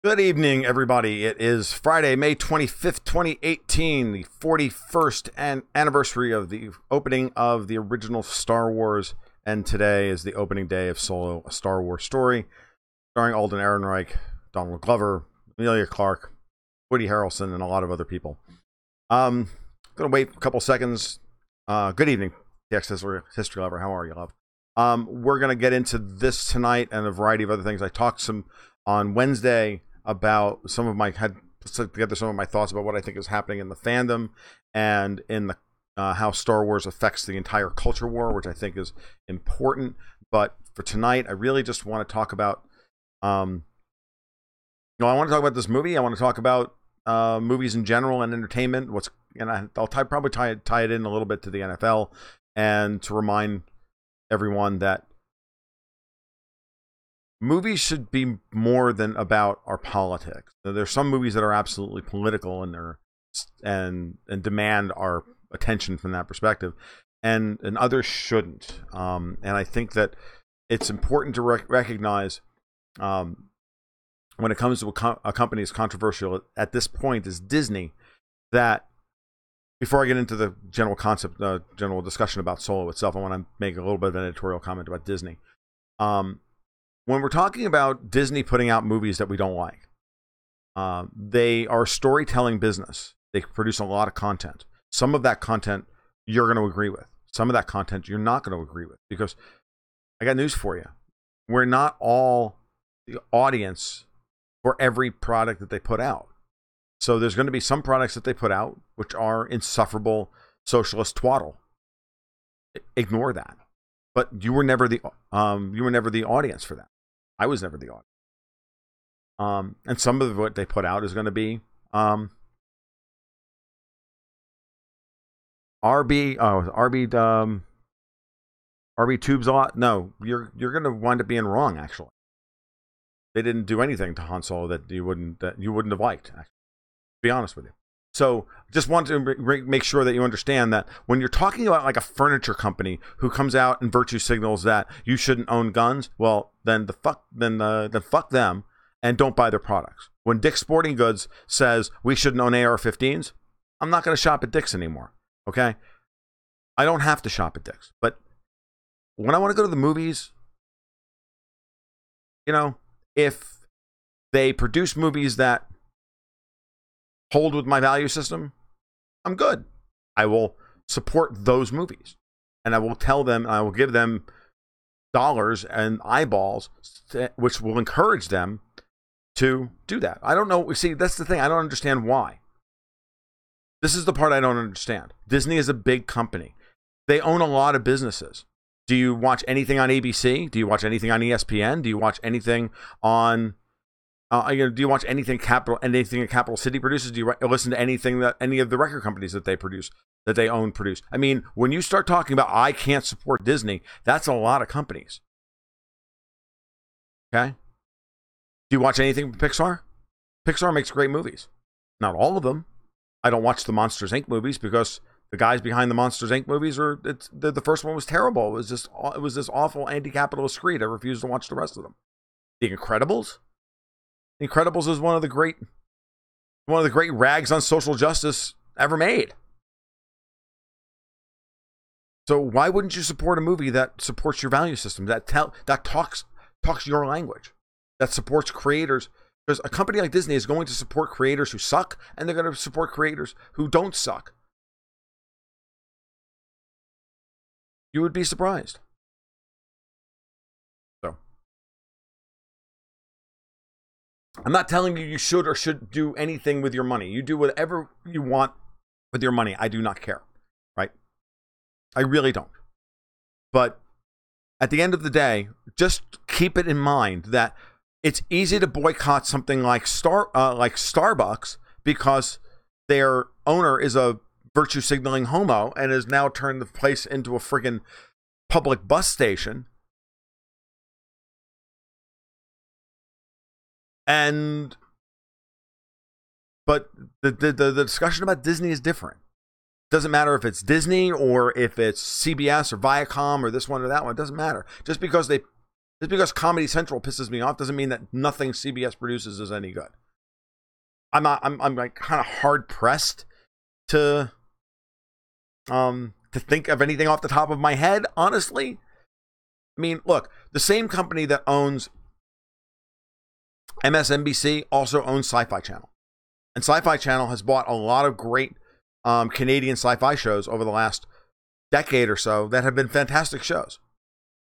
Good evening, everybody. It is Friday, May 25th, 2018, the 41st anniversary of the opening of the original Star Wars, and today is the opening day of Solo, a Star Wars story, starring Alden Ehrenreich, Donald Glover, Emilia Clarke, Woody Harrelson, and a lot of other people. Gonna wait a couple seconds. Good evening, TX History Lover. How are you, love? We're gonna get into this tonight and a variety of other things. I talked some on Wednesday about had put together some of my thoughts about what I think is happening in the fandom and in the how Star Wars affects the entire culture war, which I think is important. But for tonight, I really just want to talk about, I want to talk about this movie. I want to talk about movies in general and entertainment. I'll probably tie it in a little bit to the NFL and to remind everyone that movies should be more than about our politics. There's some movies that are absolutely political and demand our attention from that perspective, and others shouldn't. And I think that it's important to recognize when it comes to a company as controversial at this point as Disney, that before I get into the general concept, general discussion about Solo itself, I want to make a little bit of an editorial comment about Disney. When we're talking about Disney putting out movies that we don't like, they are a storytelling business. They produce a lot of content. Some of that content you're going to agree with. Some of that content you're not going to agree with. Because I got news for you. We're not all the audience for every product that they put out. So there's going to be some products that they put out which are insufferable socialist twaddle. Ignore that. But you were never the audience for that. I was never the audience. And some of what they put out is going to be RB tubes a lot. No, you're going to wind up being wrong. Actually, they didn't do anything to Han Solo that you wouldn't have liked. Actually, to be honest with you. So just want to make sure that you understand that when you're talking about like a furniture company who comes out and virtue signals that you shouldn't own guns, well, then fuck them and don't buy their products. When Dick's Sporting Goods says we shouldn't own AR-15s, I'm not going to shop at Dick's anymore. Okay, I don't have to shop at Dick's, but when I want to go to the movies, if they produce movies that hold with my value system, I'm good. I will support those movies, and I will tell them, I will give them dollars and eyeballs, which will encourage them to do that. I don't know. See, that's the thing. I don't understand why. This is the part I don't understand. Disney is a big company. They own a lot of businesses. Do you watch anything on ABC? Do you watch anything on ESPN? Do you watch anything on do you watch anything Capital City produces? Do you listen to anything that any of the record companies that they own produce? I mean, when you start talking about I can't support Disney, that's a lot of companies. Okay? Do you watch anything from Pixar? Pixar makes great movies. Not all of them. I don't watch the Monsters, Inc. movies because the guys behind the Monsters, Inc. movies the first one was terrible. It was this awful anti-capitalist screed. I refused to watch the rest of them. The Incredibles? The Incredibles is one of the great rags on social justice ever made. So why wouldn't you support a movie that supports your value system, that talks your language, that supports creators? Because a company like Disney is going to support creators who suck, and they're going to support creators who don't suck. You would be surprised. I'm not telling you should or should do anything with your money. You do whatever you want with your money. I do not care, right? I really don't. But at the end of the day, just keep it in mind that it's easy to boycott something like Starbucks because their owner is a virtue signaling homo and has now turned the place into a friggin' public bus station. But the discussion about Disney is different. Doesn't matter if it's Disney or if it's CBS or Viacom or this one or that one. It doesn't matter. Just because they Just because Comedy Central pisses me off doesn't mean that nothing CBS produces is any good. I'm like kind of hard pressed to think of anything off the top of my head, honestly. I mean, look, the same company that owns MSNBC also owns Sci-Fi Channel. And Sci-Fi Channel has bought a lot of great Canadian sci-fi shows over the last decade or so that have been fantastic shows.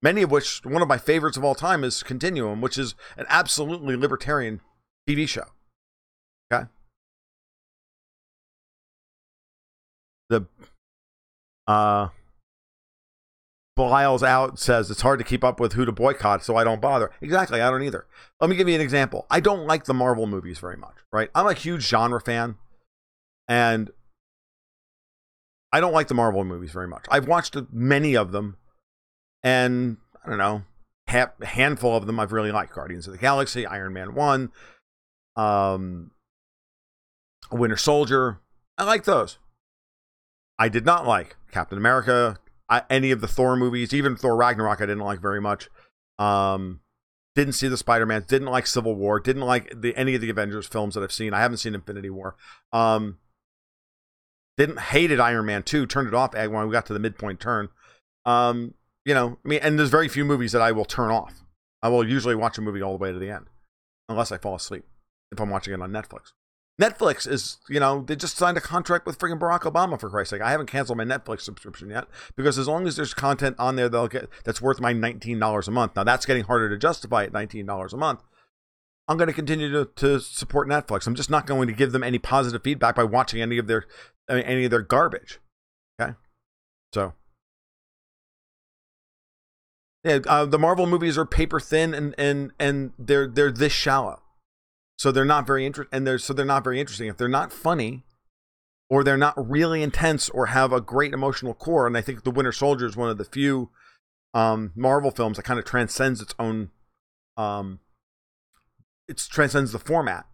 Many of which, one of my favorites of all time is Continuum, which is an absolutely libertarian TV show. Okay? The Belial's out says it's hard to keep up with who to boycott, so I don't bother. Exactly, I don't either. Let me give you an example. I don't like the Marvel movies very much, right? I'm a huge genre fan, and I don't like the Marvel movies very much. I've watched many of them, and I don't know, a handful of them I've really liked. Guardians of the Galaxy, Iron Man 1, Winter Soldier. I like those. I did not like Captain America, any of the Thor movies, even Thor Ragnarok I didn't like very much. Didn't see the Spider-Man, didn't like Civil War, didn't like any of the Avengers films that I've seen. I haven't seen Infinity War. Hated Iron Man 2, turned it off when we got to the midpoint turn. And there's very few movies that I will turn off. I will usually watch a movie all the way to the end, unless I fall asleep, if I'm watching it on Netflix. Netflix is, they just signed a contract with freaking Barack Obama, for Christ's sake. I haven't canceled my Netflix subscription yet, because as long as there's content on there that's worth my $19 a month. Now, that's getting harder to justify at $19 a month. I'm going to continue to support Netflix. I'm just not going to give them any positive feedback by watching any of their garbage. Okay? So, yeah, the Marvel movies are paper thin and they're this shallow. So they're not very they're not very interesting. If they're not funny, or they're not really intense, or have a great emotional core, and I think The Winter Soldier is one of the few Marvel films that kind of transcends its own, it transcends the format.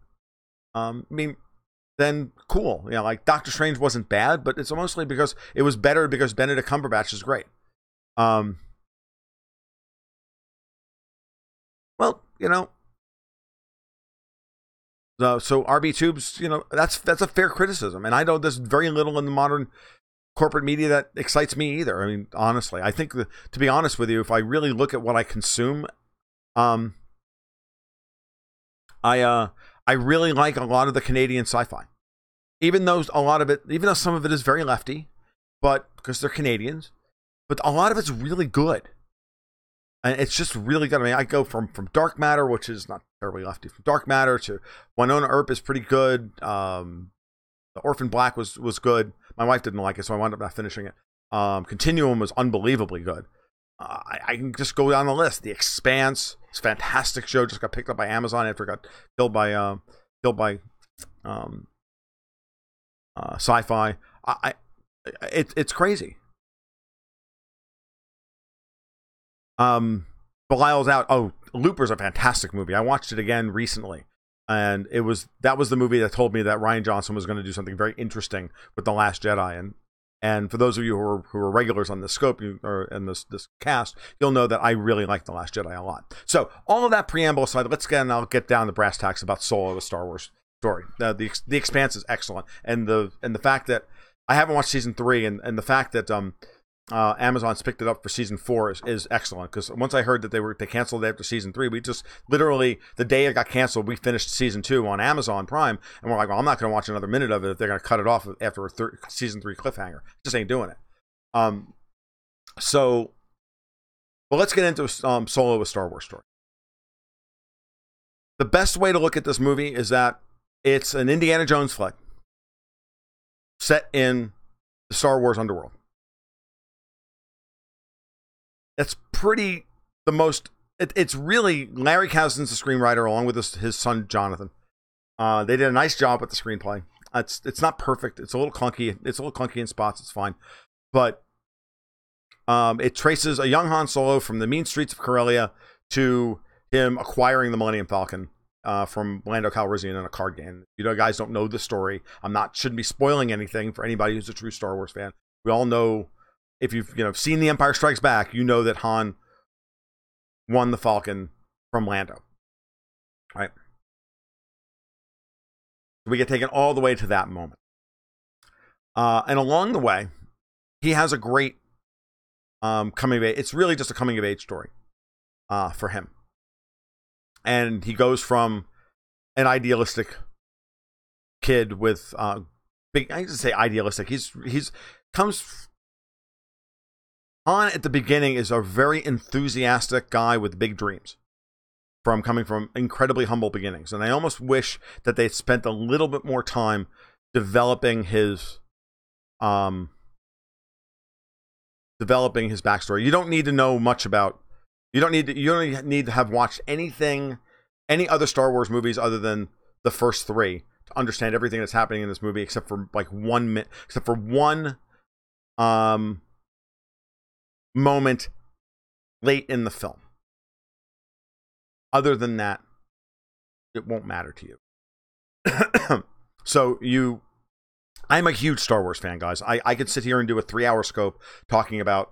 Then cool. Like Doctor Strange wasn't bad, but it's mostly because it was better because Benedict Cumberbatch is great. So RB Tubes, that's a fair criticism. And I know there's very little in the modern corporate media that excites me either. I mean, honestly, I think to be honest with you, if I really look at what I consume, I really like a lot of the Canadian sci-fi. Even though some of it is very lefty, but because they're Canadians, but a lot of it's really good. And it's just really good. I mean, I go from Dark Matter, which is not terribly lefty, from Dark Matter to Winona Earp is pretty good. The Orphan Black was good. My wife didn't like it, so I wound up not finishing it. Continuum was unbelievably good. I can just go down the list. The Expanse, it's a fantastic show. Just got picked up by Amazon after it got killed by Sci-Fi. It's crazy. Belial's out. Oh, Looper's a fantastic movie. I watched it again recently, and that was the movie that told me that Rian Johnson was going to do something very interesting with The Last Jedi. And for those of you who are regulars on this scope and this cast, you'll know that I really like The Last Jedi a lot. So all of that preamble aside, I'll get down to brass tacks about Solo, the Star Wars story. The Expanse is excellent, and the fact that I haven't watched season 3, and the fact that Amazon's picked it up for season 4 is excellent, because once I heard that they canceled it after season 3, we just literally, the day it got canceled, we finished season 2 on Amazon Prime, and we're like, well, I'm not going to watch another minute of it if they're going to cut it off after a season 3 cliffhanger. Just ain't doing it. Well, let's get into Solo, a Star Wars story. The best way to look at this movie is that it's an Indiana Jones flick set in the Star Wars underworld. That's pretty the most. It's really Larry Kasdan's the screenwriter, along with his son Jonathan. They did a nice job with the screenplay. It's not perfect. It's a little clunky. It's a little clunky in spots. It's fine, but it traces a young Han Solo from the mean streets of Corellia to him acquiring the Millennium Falcon from Lando Calrissian in a card game. You guys don't know the story. Shouldn't be spoiling anything for anybody who's a true Star Wars fan. We all know. If you've seen The Empire Strikes Back, you know that Han won the Falcon from Lando. Right? We get taken all the way to that moment. And along the way, he has a great coming of age. It's really just a coming of age story for him. And he goes from an idealistic kid with big, I used to say idealistic. He's comes on at the beginning is a very enthusiastic guy with big dreams, from coming from incredibly humble beginnings. And I almost wish that they'd spent a little bit more time developing his backstory. You don't need to know much about. You don't need to have watched any other Star Wars movies other than the first 3 to understand everything that's happening in this movie, except for like one moment late in the film. Other than that, it won't matter to you. I'm a huge Star Wars fan, guys. I could sit here and do a 3-hour scope talking about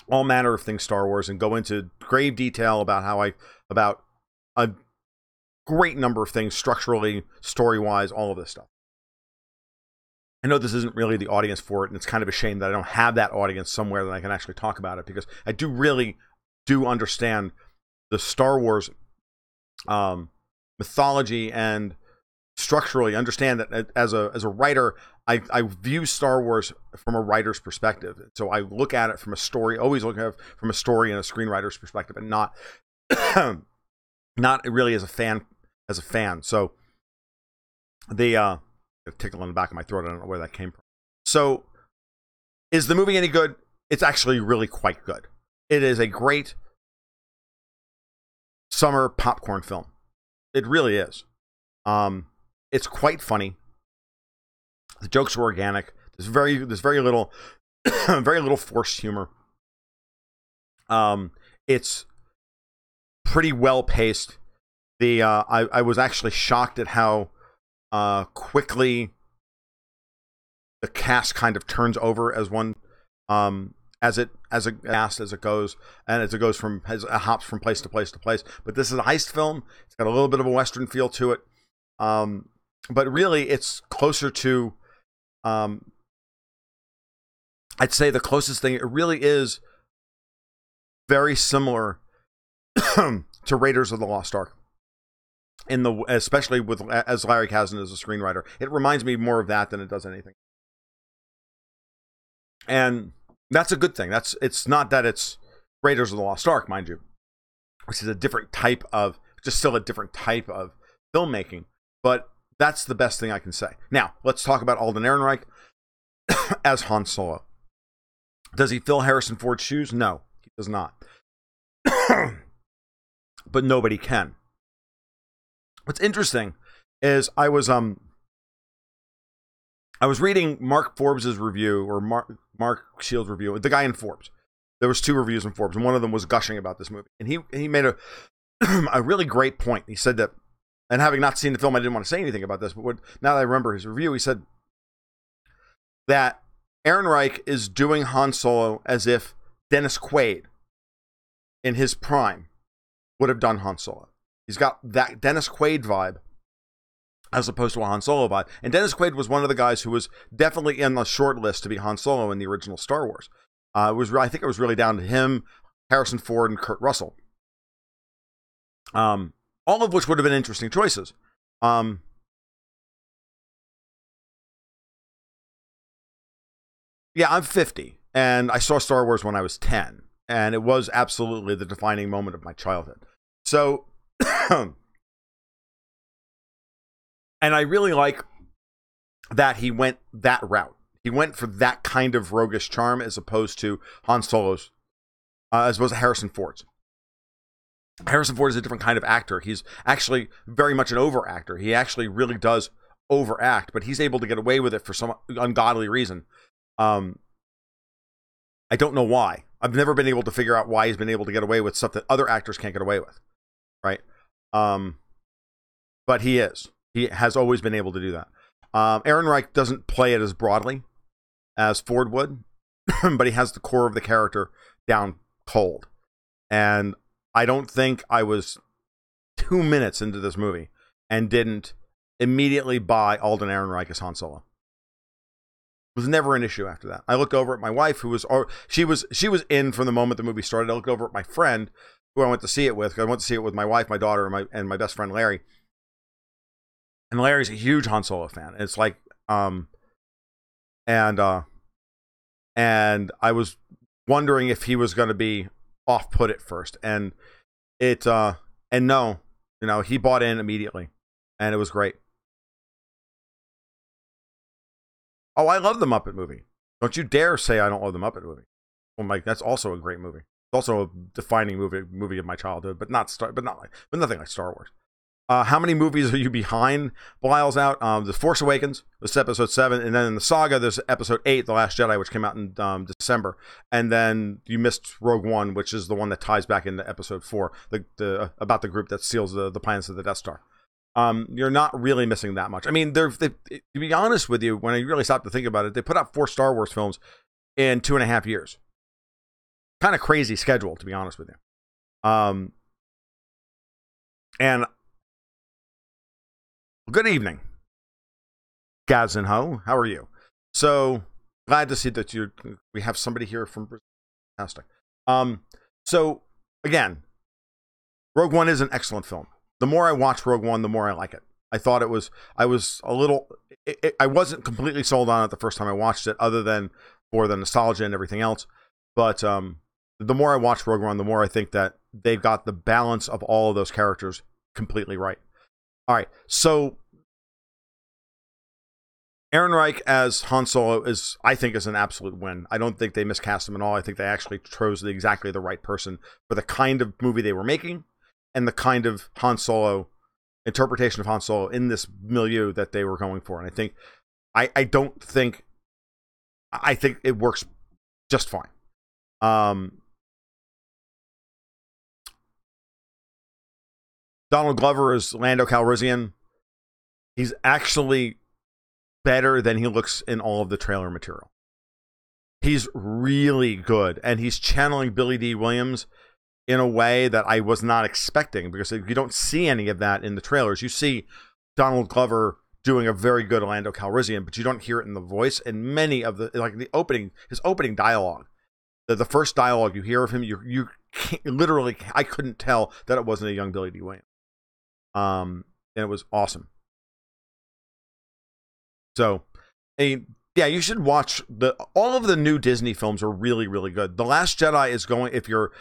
all manner of things Star Wars and go into grave detail about about a great number of things structurally, story-wise, all of this stuff. I know this isn't really the audience for it, and it's kind of a shame that I don't have that audience somewhere that I can actually talk about it, because I really do understand the Star Wars mythology, and structurally understand that as a writer, I view Star Wars from a writer's perspective. So I look at it from a story, always look at it from a story and a screenwriter's perspective, and not not really as a fan. So the tickle in the back of my throat, I don't know where that came from. So is the movie any good? It's actually really quite good. It is a great summer popcorn film. It really is. It's quite funny. The jokes are organic. There's very little very little forced humor. It's pretty well paced. I was actually shocked at how quickly the cast kind of turns over as one as it goes, and as it hops from place to place to place. But this is a heist film. It's got a little bit of a Western feel to it. But really it's closer to I'd say the closest thing. It really is very similar to Raiders of the Lost Ark, especially as Larry Kasdan as a screenwriter. It reminds me more of that than it does anything. And that's a good thing. It's not that it's Raiders of the Lost Ark, mind you, which is a different type of filmmaking, but that's the best thing I can say. Now, let's talk about Alden Ehrenreich as Han Solo. Does he fill Harrison Ford's shoes? No, he does not. But nobody can. What's interesting is I was reading Mark Forbes' review, or Mark Shields' review, the guy in Forbes. There was 2 reviews in Forbes, and one of them was gushing about this movie. And he made a really great point. He said that, and having not seen the film, I didn't want to say anything about this, but now that I remember his review, he said that Ehrenreich is doing Han Solo as if Dennis Quaid, in his prime, would have done Han Solo. He's got that Dennis Quaid vibe as opposed to a Han Solo vibe. And Dennis Quaid was one of the guys who was definitely in the short list to be Han Solo in the original Star Wars. I think it was really down to him, Harrison Ford, and Kurt Russell. All of which would have been interesting choices. Yeah, I'm 50, and I saw Star Wars when I was 10, and it was absolutely the defining moment of my childhood. So, and I really like that he went that route. He went for that kind of roguish charm as opposed to Han Solo's, as opposed to Harrison Ford's. Harrison Ford is a different kind of actor. He's actually very much an over-actor. He actually really does overact, but he's able to get away with it for some ungodly reason. I don't know why. I've never been able to figure out why he's been able to get away with stuff that other actors can't get away with. Right? But he is. He has always been able to do that. Ehrenreich doesn't play it as broadly as Ford would, but he has the core of the character down cold. And I don't think I was 2 minutes into this movie and didn't immediately buy Alden Ehrenreich as Han Solo. It was never an issue after that. I looked over at my wife, who was she was in from the moment the movie started. I looked over at my friend, who I went to see it with. I went to see it with my wife, my daughter, and my best friend Larry. And Larry's a huge Han Solo fan. It's like, and I was wondering if he was going to be off-put at first, and no, he bought in immediately, and it was great. Oh, I love the Muppet movie. Don't you dare say I don't love the Muppet movie. Well, Mike, that's also a great movie. It's also a defining movie of my childhood, but nothing like Star Wars. How many movies are you behind? Belial's out. The Force Awakens, this is episode 7, and then in the saga, there's episode 8, The Last Jedi, which came out in December, and then you missed Rogue One, which is the one that ties back into episode 4, about the group that seals the plans of the Death Star. You're not really missing that much. I mean, to be honest with you, when I really stop to think about it, they put out 4 Star Wars films in 2.5 years. Kind of crazy schedule, to be honest with you. And good evening, Gaz and Ho. How are you? So glad to see that we have somebody here from Brazil. Fantastic. So again, Rogue One is an excellent film. The more I watch Rogue One, the more I like it. I thought I wasn't completely sold on it the first time I watched it, other than for the nostalgia and everything else. But the more I watch Rogue One, the more I think that they've got the balance of all of those characters completely right. All right, so Ehrenreich as Han Solo I think, is an absolute win. I don't think they miscast him at all. I think they actually chose exactly the right person for the kind of movie they were making and the kind of Han Solo interpretation of Han Solo in this milieu that they were going for. And I think I think it works just fine. Donald Glover is Lando Calrissian. He's actually better than he looks in all of the trailer material. He's really good, and he's channeling Billy D. Williams in a way that I was not expecting, because you don't see any of that in the trailers. You see Donald Glover doing a very good Lando Calrissian, but you don't hear it in the voice. And many of his opening dialogue, the first dialogue you hear of him, you can't, literally, I couldn't tell that it wasn't a young Billy D. Williams. And it was awesome. So, yeah, you should watch all of the new Disney films are really, really good. The Last Jedi is going, if you're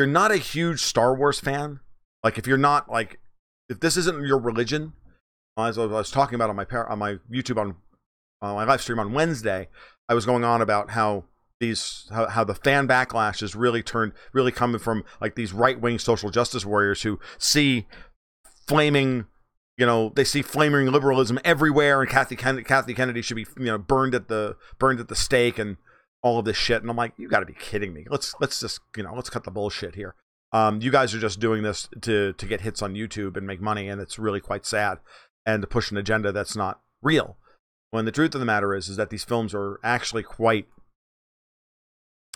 not a huge Star Wars fan, like if this isn't your religion, as I was talking about on my YouTube on my live stream on Wednesday, I was going on about how the fan backlash is really coming from like these right-wing social justice warriors who see flaming, they see flaming liberalism everywhere, and Kathy Kennedy should be, burned at the stake and all of this shit. And I'm like, you got to be kidding me. Let's just, let's cut the bullshit here. You guys are just doing this to get hits on YouTube and make money, and it's really quite sad, and to push an agenda that's not real. When the truth of the matter is that these films are actually quite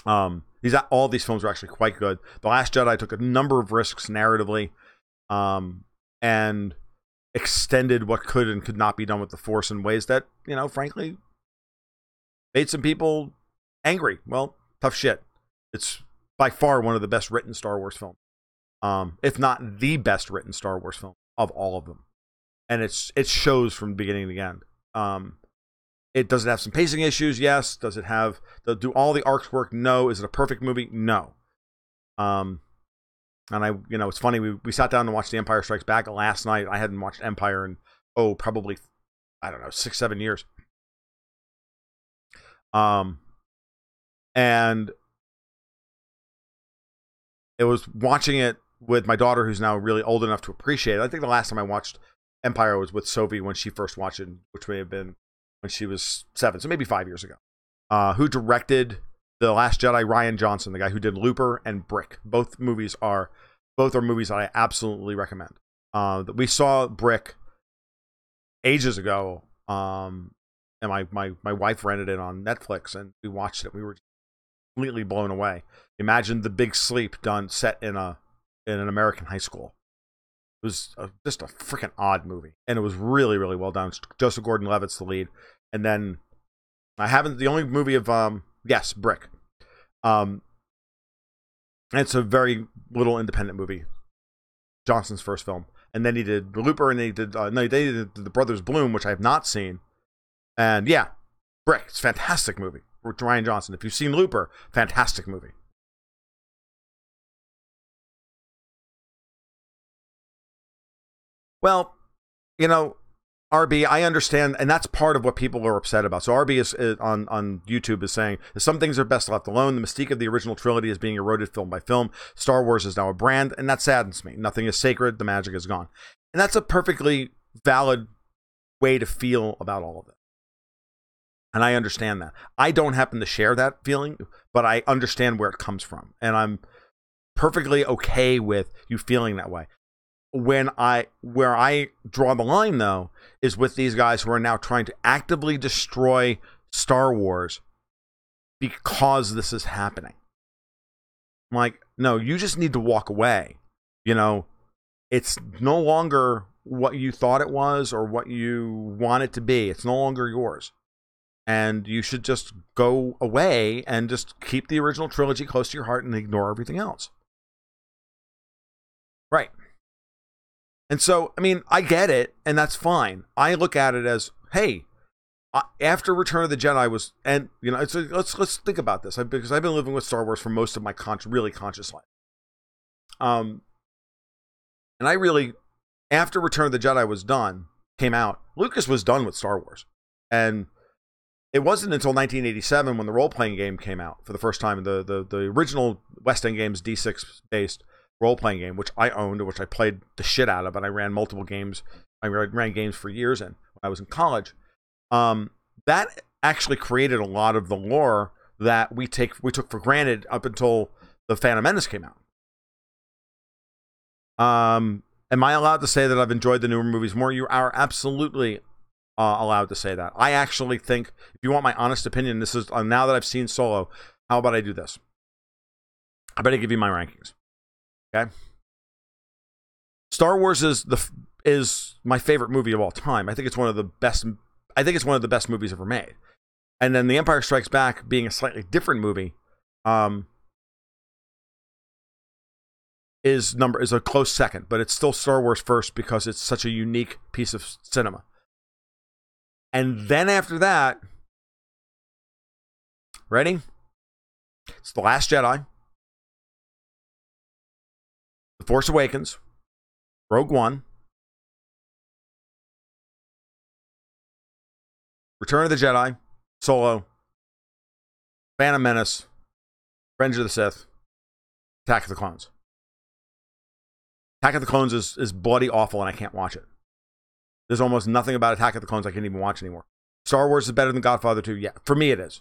all these films are actually quite good. The Last Jedi took a number of risks narratively, and extended what could and could not be done with the Force in ways that, frankly, made some people angry. Well, tough shit. It's by far one of the best written Star Wars films, if not the best written Star Wars film of all of them. And it shows from beginning to end. Does it have some pacing issues? Yes. Does do all the arcs work? No. Is it a perfect movie? No. And it's funny, we sat down to watch The Empire Strikes Back last night. I hadn't watched Empire in, probably, I don't know, 6-7 years. And it was watching it with my daughter, who's now really old enough to appreciate it. I think the last time I watched Empire was with Sophie when she first watched it, which may have been when she was 7, so maybe 5 years ago. Who directed The Last Jedi? Rian Johnson, the guy who did Looper and Brick. Both are movies that I absolutely recommend. We saw Brick ages ago, and my wife rented it on Netflix, and we watched it. We were completely blown away. Imagine The Big Sleep set in a in an American high school. It was just a freaking odd movie, and it was really, really well done. Joseph Gordon-Levitt's the lead, and then the only movie of yes, Brick. It's a very little independent movie. Johnson's first film, and then he did Looper, and they did The Brothers Bloom, which I have not seen. And yeah, Brick, it's a fantastic movie with Rian Johnson. If you've seen Looper, fantastic movie. Well, RB, I understand, and that's part of what people are upset about. So RB is on YouTube is saying some things are best left alone. The mystique of the original trilogy is being eroded film by film. Star Wars is now a brand, and that saddens me. Nothing is sacred. The magic is gone. And that's a perfectly valid way to feel about all of it. And I understand that. I don't happen to share that feeling, but I understand where it comes from. And I'm perfectly okay with you feeling that way. Where I draw the line, though, is with these guys who are now trying to actively destroy Star Wars because this is happening. I'm like, no, you just need to walk away. It's no longer what you thought it was or what you want it to be. It's no longer yours. And you should just go away and just keep the original trilogy close to your heart and ignore everything else. Right. And so, I mean, I get it, and that's fine. I look at it as, hey, after Return of the Jedi was, and let's think about this, because I've been living with Star Wars for most of my really conscious life. And I really, after Return of the Jedi came out, Lucas was done with Star Wars, and it wasn't until 1987 when the role-playing game came out for the first time. The original West End Games D6 based role-playing game, which I owned, which I played the shit out of, and I ran multiple games. I ran games for years when I was in college. That actually created a lot of the lore that we took for granted up until the Phantom Menace came out. Am I allowed to say that I've enjoyed the newer movies more? You are absolutely allowed to say that. I actually think, if you want my honest opinion, this is now that I've seen Solo, how about I do this? I better give you my rankings. Okay. Star Wars is my favorite movie of all time. I think it's one of the best. I think it's one of the best movies ever made. And then The Empire Strikes Back, being a slightly different movie, is a close second, but it's still Star Wars first because it's such a unique piece of cinema. And then after that, ready? It's The Last Jedi, The Force Awakens, Rogue One, Return of the Jedi, Solo, Phantom Menace, Revenge of the Sith, Attack of the Clones. Attack of the Clones is bloody awful, and I can't watch it. There's almost nothing about Attack of the Clones I can even watch anymore. Star Wars is better than Godfather 2. Yeah, for me it is.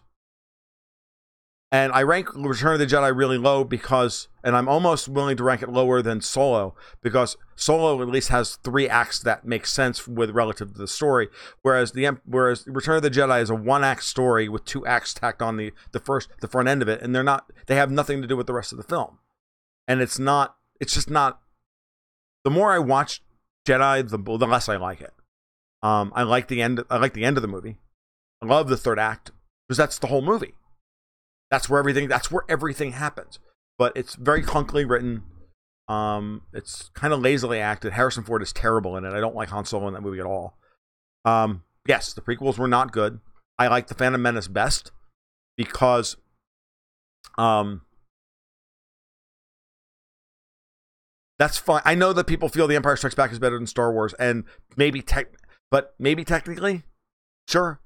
And I rank Return of the Jedi really low because, and I'm almost willing to rank it lower than Solo, because Solo at least has 3 acts that make sense with relative to the story, whereas Return of the Jedi is a 1-act story with 2 acts tacked on the front end of it, and they have nothing to do with the rest of the film. And it's just not. The more I watch Jedi, the less I like it. I like the end. I like the end of the movie. I love the 3rd act because that's the whole movie. That's where everything happens. But it's very clunkily written. It's kind of lazily acted. Harrison Ford is terrible in it. I don't like Han Solo in that movie at all. Yes, the prequels were not good. I like The Phantom Menace best because that's fine. I know that people feel The Empire Strikes Back is better than Star Wars, and maybe technically, sure.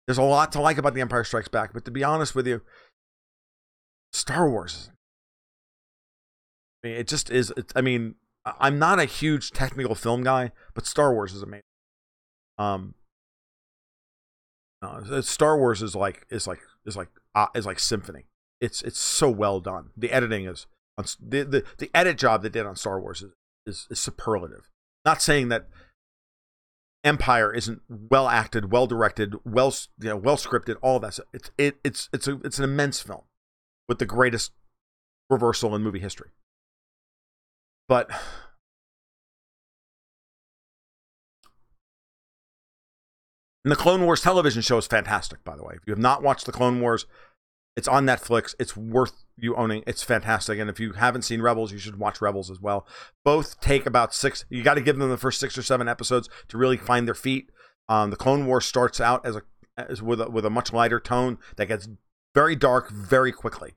There's a lot to like about The Empire Strikes Back, but to be honest with you, Star Wars, it just is. I'm not a huge technical film guy, but Star Wars is amazing. Star Wars is like symphony. It's so well done. The editing is the edit job they did on Star Wars is superlative. Not saying that Empire isn't well acted, well directed, well scripted, all of that stuff. It's an immense film with the greatest reversal in movie history. But and the Clone Wars television show is fantastic, by the way. If you have not watched the Clone Wars, it's on Netflix. It's worth you owning. It's fantastic. And if you haven't seen Rebels, you should watch Rebels as well. Both take about 6. You got to give them the first 6 or 7 episodes to really find their feet. The Clone Wars starts out with a much lighter tone that gets very dark very quickly.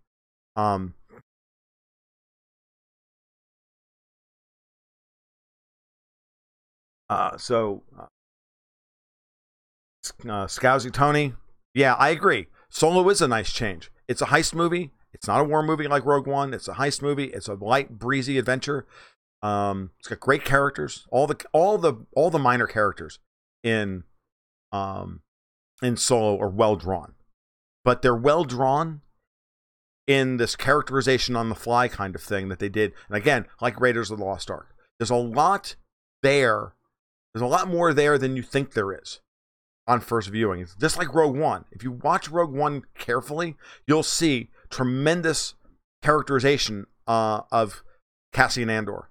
Scousy Tony, yeah, I agree. Solo is a nice change. It's a heist movie. It's not a war movie like Rogue One. It's a heist movie. It's a light, breezy adventure. It's got great characters. All the minor characters in Solo are well drawn, but they're well drawn in this characterization on the fly kind of thing that they did. And again, like Raiders of the Lost Ark, there's a lot there. There's a lot more there than you think there is on first viewing. It's just like Rogue One. If you watch Rogue One carefully, you'll see tremendous characterization of Cassian Andor,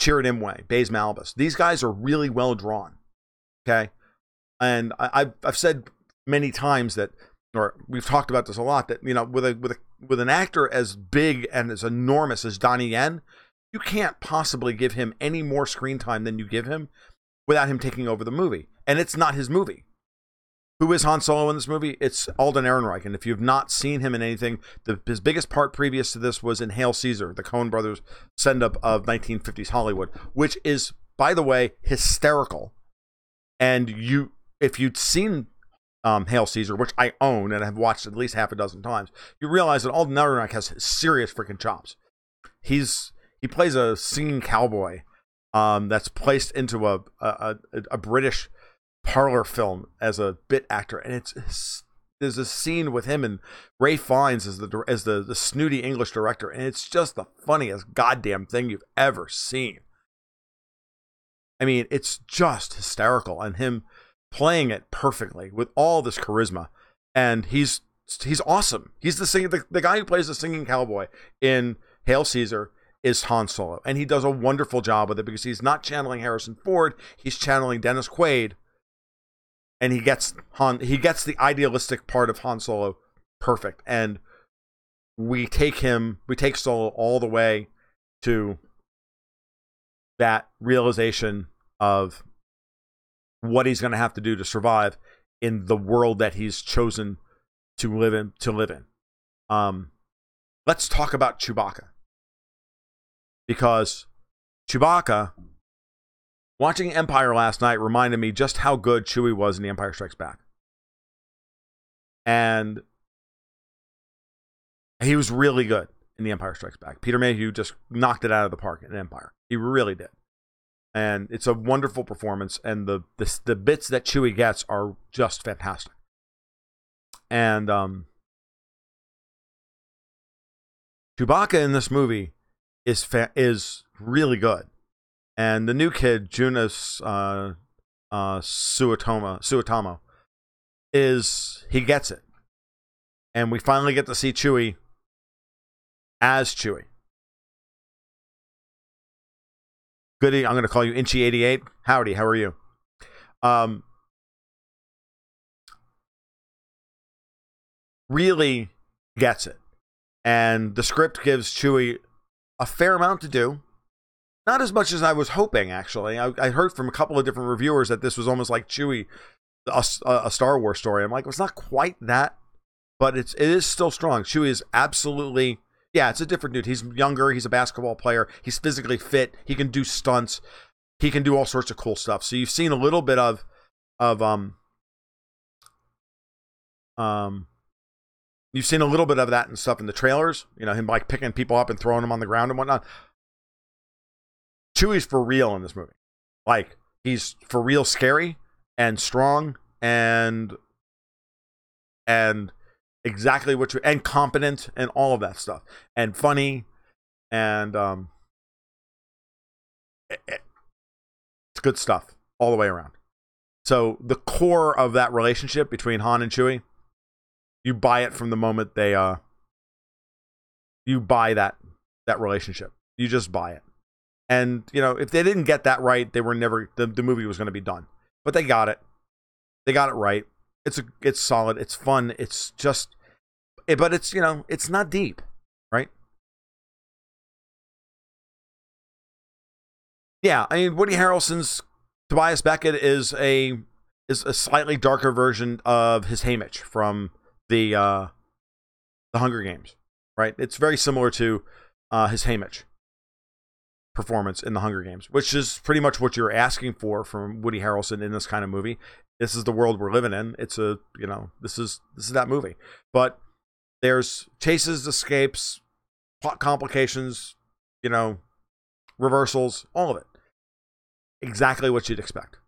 Chirrut Imwe, Baze Malbus. These guys are really well drawn. Okay, and I've said many times that, or we've talked about this a lot, that with an actor as big and as enormous as Donnie Yen, you can't possibly give him any more screen time than you give him without him taking over the movie. And it's not his movie. Who is Han Solo in this movie? It's Alden Ehrenreich. And if you've not seen him in anything, his biggest part previous to this was in Hail Caesar, the Coen brothers send-up of 1950s Hollywood, which is, by the way, hysterical. And if you'd seen Hail Caesar, which I own and have watched at least half a dozen times, you realize that Alden Ehrenreich has serious freaking chops. He plays a singing cowboy that's placed into a British parlor film as a bit actor, and there's a scene with him and Ray Fiennes as the snooty English director, and it's just the funniest goddamn thing you've ever seen. I mean, it's just hysterical, and him playing it perfectly with all this charisma, and he's awesome. He's the guy who plays the singing cowboy in Hail Caesar is Han Solo, and he does a wonderful job with it because he's not channeling Harrison Ford, he's channeling Dennis Quaid, and he gets the idealistic part of Han Solo perfect. And we take Solo all the way to that realization of what he's going to have to do to survive in the world that he's chosen to live in. Let's talk about Chewbacca. Because Chewbacca, watching Empire last night reminded me just how good Chewie was in The Empire Strikes Back. And he was really good in The Empire Strikes Back. Peter Mayhew just knocked it out of the park in Empire. He really did. And it's a wonderful performance, and the bits that Chewie gets are just fantastic. And Chewbacca in this movie is really good. And the new kid, Jonas Suotamo, he gets it. And we finally get to see Chewie as Chewie. Goody, I'm going to call you Inchy88. Howdy, how are you? Really gets it. And the script gives Chewie a fair amount to do. Not as much as I was hoping, actually. I heard from a couple of different reviewers that this was almost like Chewie, a Star Wars story. I'm like, it's not quite that, but it is still strong. Chewie is absolutely, yeah, it's a different dude. He's younger. He's a basketball player. He's physically fit. He can do stunts. He can do all sorts of cool stuff. So you've seen a little bit of you've seen a little bit of that and stuff in the trailers. You know, him like picking people up and throwing them on the ground and whatnot. Chewie's for real in this movie. Like, he's for real scary and strong and exactly what you, and competent and all of that stuff. And funny and it's good stuff all the way around. So the core of that relationship between Han and Chewie, you buy it from the moment you buy that relationship. You just buy it. And, you know, if they didn't get that right, they were never, the movie was going to be done. But they got it. They got it right. It's solid. It's fun. It's just, but it's, you know, it's not deep, right? Yeah, I mean, Woody Harrelson's Tobias Beckett is a slightly darker version of his Haymitch from the Hunger Games, right? It's very similar to his Haymitch performance in the Hunger Games, which is pretty much what you're asking for from Woody Harrelson in this kind of movie. This is the world we're living in. It's a, you know, this is that movie. But there's chases, escapes, plot complications, you know, reversals, all of it. Exactly what you'd expect.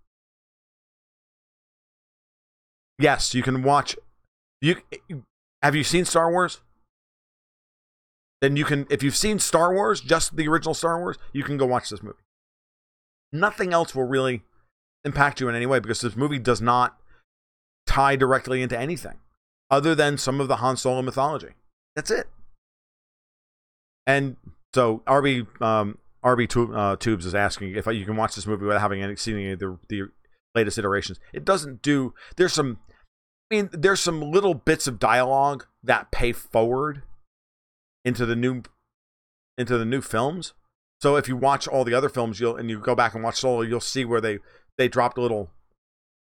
Yes, you can watch. Have you seen Star Wars? Then you can, if you've seen Star Wars, just the original Star Wars, you can go watch this movie. Nothing else will really impact you in any way because this movie does not tie directly into anything other than some of the Han Solo mythology. That's it. And so RB Tubes is asking if you can watch this movie without having seen any of the latest iterations. It doesn't do. There's some little bits of dialogue that pay forward into the new films. So if you watch all the other films, and you go back and watch Solo, you'll see where they dropped little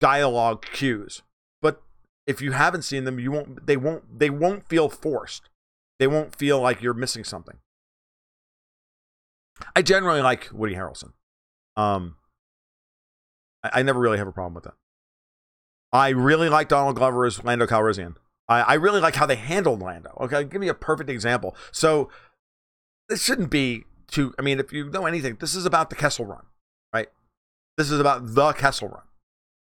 dialogue cues. But if you haven't seen them, they won't feel forced. They won't feel like you're missing something. I generally like Woody Harrelson. I never really have a problem with that. I really like Donald Glover as Lando Calrissian. I really like how they handled Lando. Okay, give me a perfect example. So this shouldn't be too. I mean, if you know anything, this is about the Kessel Run, right? This is about the Kessel Run.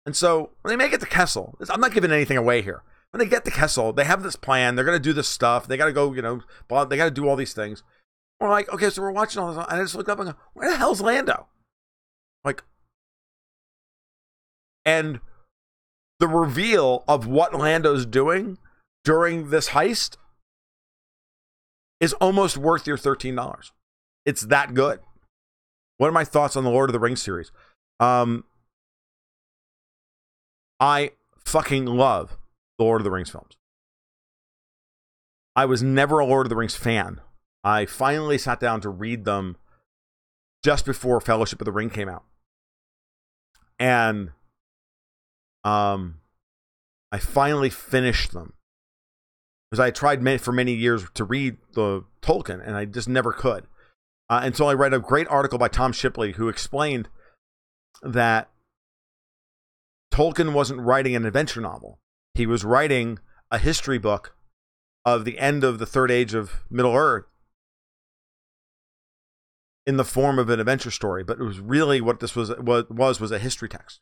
And so when they make it to Kessel, I'm not giving anything away here. When they get to Kessel, they have this plan. They're going to do this stuff. They got to go, you know, they got to do all these things. We're like, okay, so we're watching all this, and I just look up and go, where the hell's Lando? Like, and the reveal of what Lando's doing during this heist is almost worth your $13. It's that good. What are my thoughts on the Lord of the Rings series? I fucking love the Lord of the Rings films. I was never a Lord of the Rings fan. I finally sat down to read them just before Fellowship of the Ring came out. And I finally finished them. Because I tried for many years to read the Tolkien, and I just never could. Until I read a great article by Tom Shipley, who explained that Tolkien wasn't writing an adventure novel. He was writing a history book of the end of the Third Age of Middle-earth in the form of an adventure story. But it was really what this was a history text.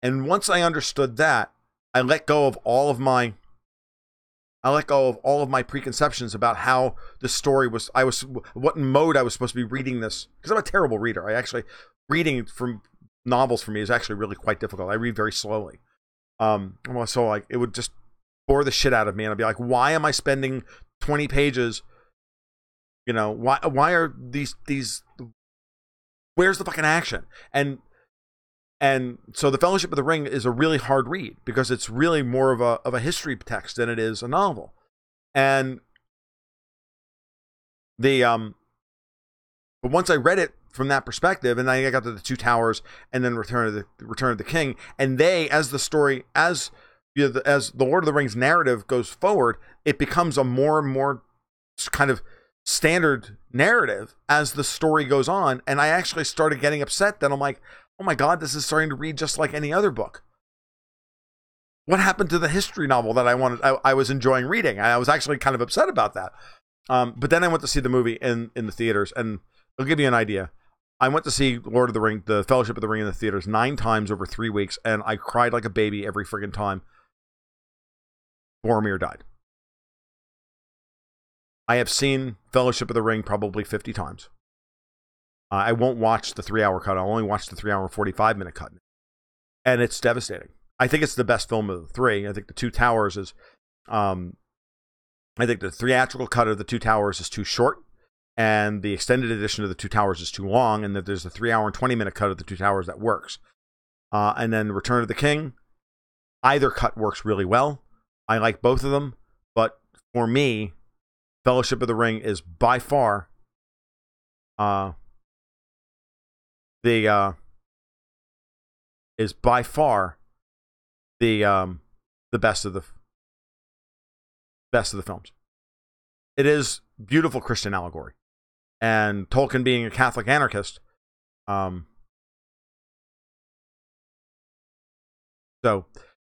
And once I understood that, I let go of all of my preconceptions about how the story was, what mode I was supposed to be reading this. Because I'm a terrible reader. Reading from novels for me is actually really quite difficult. I read very slowly. So like, it would just bore the shit out of me. And I'd be like, why am I spending 20 pages? You know, why are these, where's the fucking action? And so the Fellowship of the Ring is a really hard read because it's really more of a history text than it is a novel. And but once I read it from that perspective, and then I got to the Two Towers and then Return of the King, and as the Lord of the Rings narrative goes forward, it becomes a more and more kind of standard narrative as the story goes on. And I actually started getting upset that I'm like, oh my God, this is starting to read just like any other book. What happened to the history novel that I was enjoying reading? I was actually kind of upset about that. But then I went to see the movie in the theaters, and I'll give you an idea. I went to see Lord of the Ring, the Fellowship of the Ring in the theaters 9 times over 3 weeks, and I cried like a baby every friggin' time Boromir died. I have seen Fellowship of the Ring probably 50 times. I won't watch the 3-hour cut. I'll only watch the 3-hour 45-minute cut. And it's devastating. I think it's the best film of the 3. I think the Two Towers is, I think the theatrical cut of the Two Towers is too short. and the extended edition of The Two Towers is too long, and that there's a 3-hour and 20-minute cut of The Two Towers that works. And then Return of the King, either cut works really well. I like both of them, but for me, Fellowship of the Ring is by far the best of the films. It is beautiful Christian allegory, and Tolkien being a Catholic anarchist, so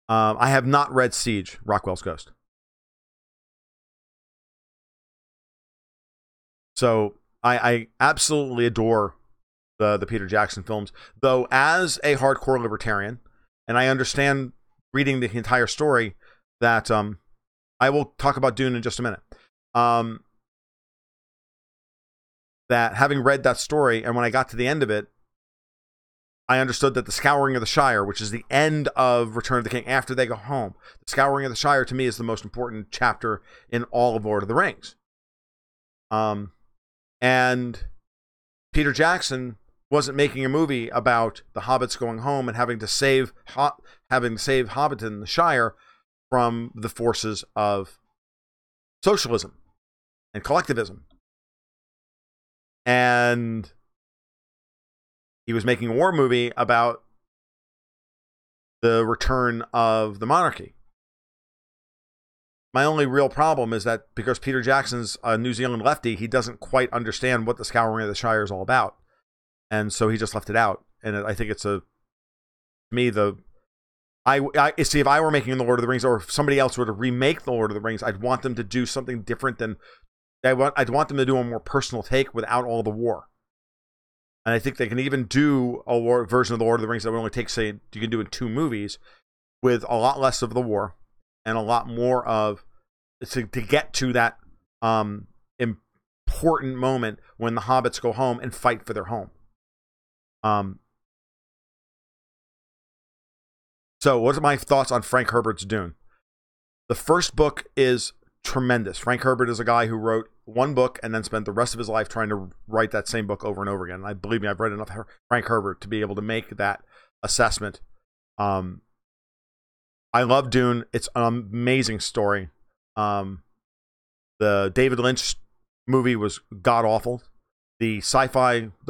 I have not read Siege, Rockwell's Ghost. So I absolutely adore the Peter Jackson films, though as a hardcore libertarian, and I understand reading the entire story that I will talk about Dune in just a minute. That having read that story, and when I got to the end of it, I understood that the Scouring of the Shire, which is the end of Return of the King after they go home, the Scouring of the Shire to me is the most important chapter in all of Lord of the Rings. And Peter Jackson wasn't making a movie about the hobbits going home and having to save Hobbiton, the Shire, from the forces of socialism and collectivism. And he was making a war movie about the return of the monarchy. My only real problem is that because Peter Jackson's a New Zealand lefty, he doesn't quite understand what the Scouring of the Shire is all about. And so he just left it out. And I think it's I see, if I were making The Lord of the Rings, or if somebody else were to remake The Lord of the Rings, I'd want them to do something different than, I'd want them to do a more personal take without all the war. And I think they can even do a version of The Lord of the Rings that would only take, say, you can do in 2 movies, with a lot less of the war and a lot more of, to get to that important moment when the hobbits go home and fight for their home. So what are my thoughts on Frank Herbert's Dune? The first book is tremendous. Frank Herbert is a guy who wrote one book and then spent the rest of his life trying to write that same book over and over again. And believe me, I've read enough Frank Herbert to be able to make that assessment. I love Dune. It's an amazing story. The David Lynch movie was god-awful. The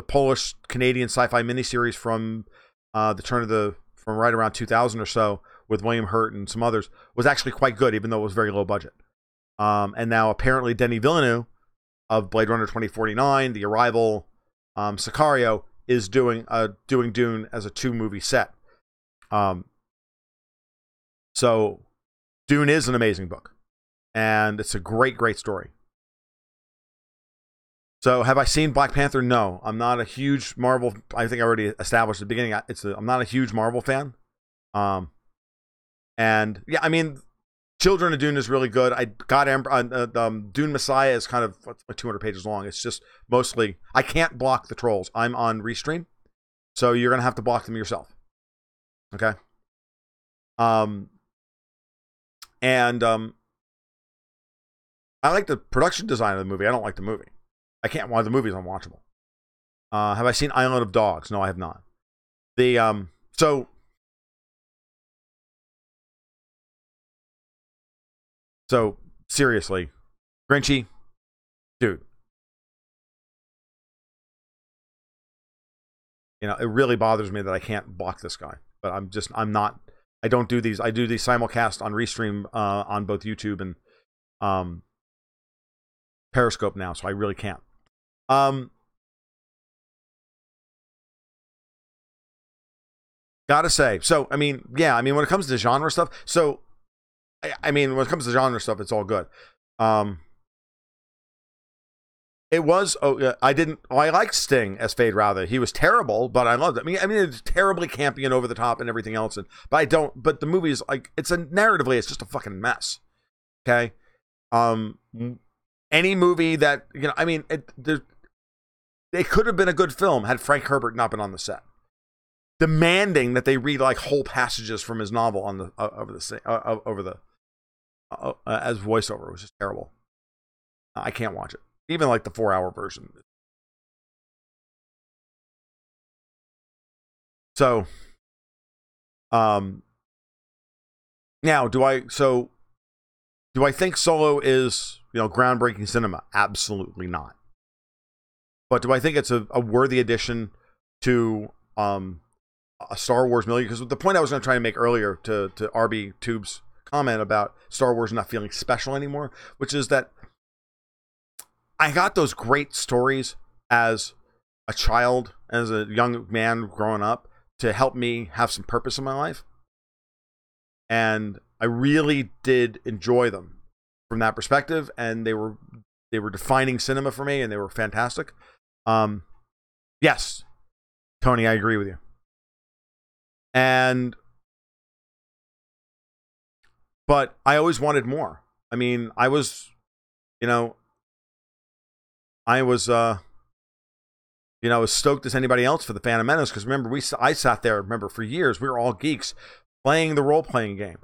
Polish-Canadian sci-fi miniseries from from right around 2000 or so, with William Hurt and some others, was actually quite good, even though it was very low budget. And now apparently Denis Villeneuve of Blade Runner 2049, The Arrival, Sicario, is doing Dune as a 2-movie set. So Dune is an amazing book, and it's a great, great story. So have I seen Black Panther? No, I'm not a huge Marvel. I think I already established at the beginning. I'm not a huge Marvel fan. And yeah, I mean, Children of Dune is really good. Dune Messiah is kind of 200 pages long. It's just mostly, I can't block the trolls. I'm on Restream, so you're gonna have to block them yourself. Okay. I like the production design of the movie. I don't like the movie. I can't watch the movie; it's unwatchable. Have I seen Island of Dogs? No, I have not. So seriously, Grinchy, dude. You know, it really bothers me that I can't block this guy. But I'm not. I don't do these. I do these simulcast on Restream on both YouTube and Periscope now, so I really can't. Gotta say. So, I mean, yeah, when it comes to genre stuff, so, when it comes to genre stuff, it's all good. It was, I liked Sting as Fade Rather. He was terrible, but I loved it. I mean, it's terribly campy and over the top and everything else, but the movie is like, narratively, it's just a fucking mess. Okay? Any movie that, it could have been a good film had Frank Herbert not been on the set, demanding that they read like whole passages from his novel on the as voiceover, which is terrible. I can't watch it. even like the 4-hour version. So, now do I think Solo is, groundbreaking cinema? Absolutely not. But do I think it's a worthy addition to a Star Wars movie? Because the point I was going to try to make earlier to RB Tube's comment about Star Wars not feeling special anymore, which is that I got those great stories as a child, as a young man growing up, to help me have some purpose in my life. And I really did enjoy them from that perspective, and they were defining cinema for me, and they were fantastic. Yes, Tony, I agree with you. But I always wanted more. I mean, I was as stoked as anybody else for the Phantom Menace, because remember, I sat there, for years, we were all geeks playing the role-playing game,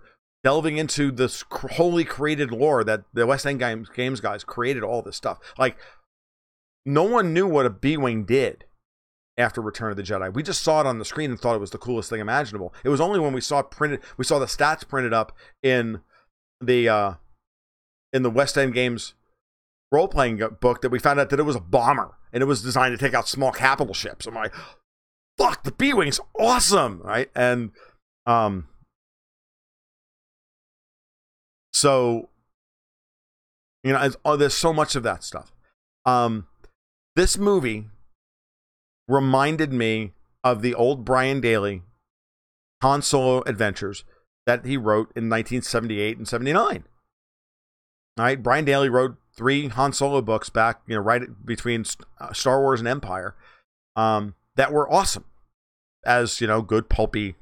delving into this wholly created lore that the West End Games guys created all this stuff. Like, no one knew what a B-Wing did after Return of the Jedi. We just saw it on the screen and thought it was the coolest thing imaginable. It was only when we saw the stats printed up in the West End Games role-playing book that we found out that it was a bomber, and it was designed to take out small capital ships. I'm like, fuck, the B-Wing's awesome, right? And so, there's so much of that stuff. This movie reminded me of the old Brian Daley Han Solo adventures that he wrote in 1978 and 79. All right, Brian Daley wrote 3 Han Solo books back, right between Star Wars and Empire, that were awesome as, good pulpy,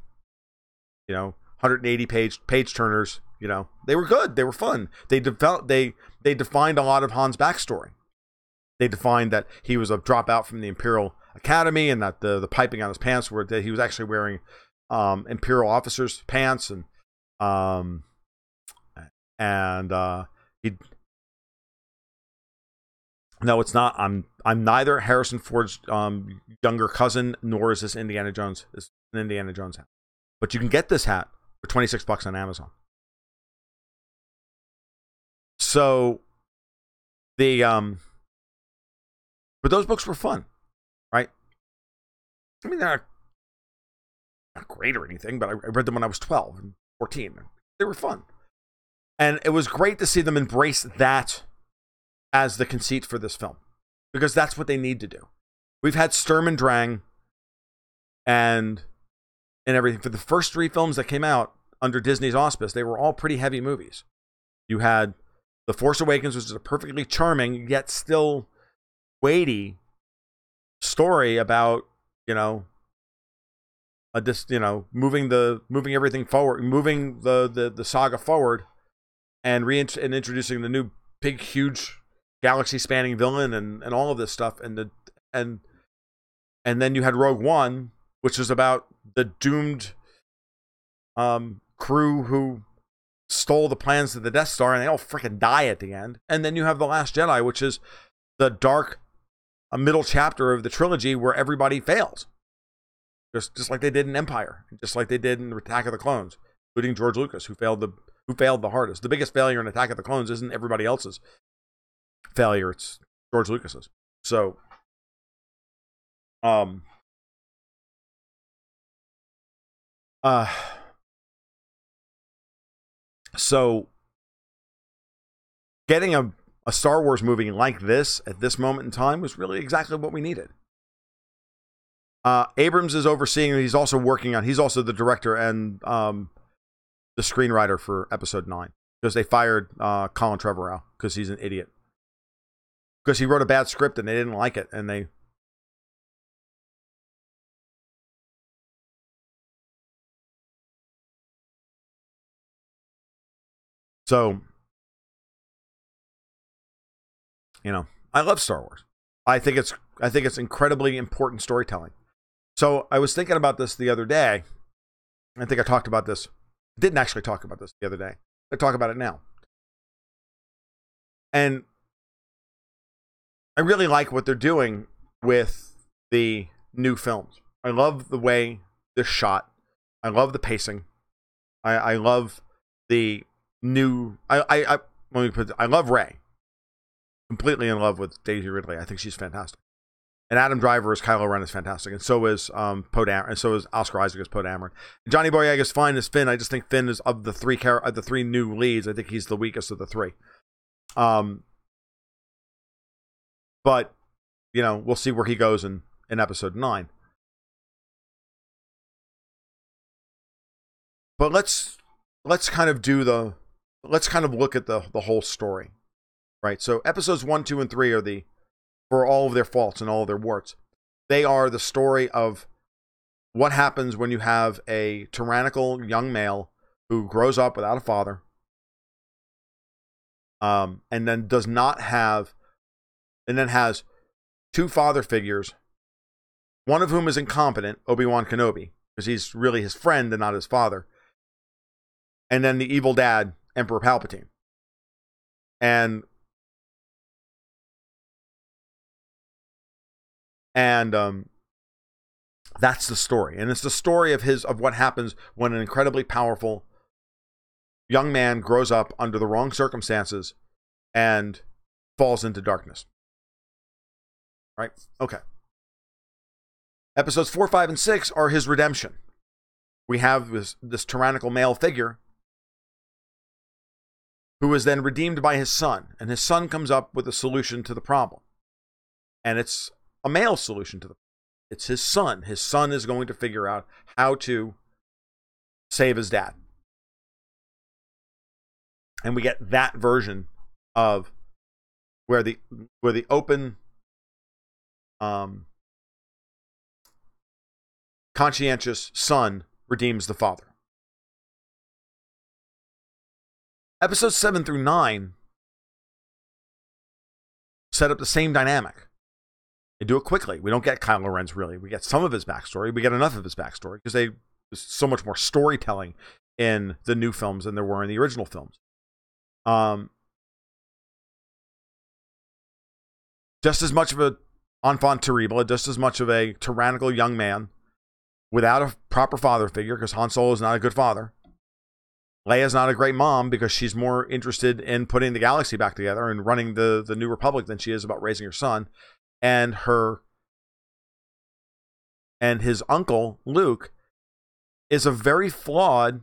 180 page turners. They were good. They were fun. They defined a lot of Han's backstory. They defined that he was a dropout from the Imperial Academy, and that the piping on his pants were that he was actually wearing Imperial officers' pants, and he. No, it's not. I'm neither Harrison Ford's younger cousin, nor is this Indiana Jones. It's an Indiana Jones hat. But you can get this hat for $26 on Amazon. So but those books were fun, right? I mean, they're not great or anything, but I read them when I was 12 and 14. They were fun. And it was great to see them embrace that as the conceit for this film, because that's what they need to do. We've had Sturm and Drang and everything. For the first 3 films that came out under Disney's auspice, they were all pretty heavy movies. You had The Force Awakens, which is a perfectly charming yet still weighty story about moving everything forward, moving the saga forward, and introducing the new big huge galaxy spanning villain and all of this stuff, and then you had Rogue One, which was about the doomed crew who stole the plans to the Death Star, and they all freaking die at the end. And then you have The Last Jedi, which is the dark middle chapter of the trilogy where everybody fails, just like they did in Empire, just like they did in Attack of the Clones, including George Lucas, who failed the hardest. The biggest failure in Attack of the Clones isn't everybody else's failure, it's George Lucas's. So so getting a Star Wars movie like this at this moment in time was really exactly what we needed. Abrams is overseeing, he's also the director and the screenwriter for episode 9, because they fired Colin Trevorrow because he's an idiot, because he wrote a bad script and they didn't like it, and they I love Star Wars. I think it's incredibly important storytelling. So I was thinking about this the other day. I think I talked about this. Didn't actually talk about this the other day. I talk about it now. And I really like what they're doing with the new films. I love the way they're shot. I love the pacing. I love the new. Let me put. I love Rey. Completely in love with Daisy Ridley. I think she's fantastic. And Adam Driver as Kylo Ren is fantastic, and so is Poe Dameron, and so is Oscar Isaac as Poe Dameron. Johnny Boyega is fine as Finn. I just think Finn is of the three new leads. I think he's the weakest of the three. But we'll see where he goes in episode 9. But let's kind of look at the whole story, right? So episodes 1, 2, and 3 are for all of their faults and all of their warts, they are the story of what happens when you have a tyrannical young male who grows up without a father, and then has 2 father figures, one of whom is incompetent, Obi-Wan Kenobi, because he's really his friend and not his father, and then the evil dad, Emperor Palpatine. And that's the story. And it's the story of what happens when an incredibly powerful young man grows up under the wrong circumstances and falls into darkness. Right? Okay. Episodes 4, 5, and 6 are his redemption. We have this tyrannical male figure who is then redeemed by his son. And his son comes up with a solution to the problem. And it's a male solution to it's his son. His son is going to figure out how to save his dad. And we get that version of where the open conscientious son redeems the father. Episodes 7 through 9 set up the same dynamic. They do it quickly. We don't get Kylo Ren's really. We get some of his backstory. We get enough of his backstory because there's so much more storytelling in the new films than there were in the original films. Just as much of an enfant terrible, just as much of a tyrannical young man without a proper father figure, because Han Solo is not a good father. Leia's not a great mom because she's more interested in putting the galaxy back together and running the New Republic than she is about raising her son. And his uncle, Luke, is a very flawed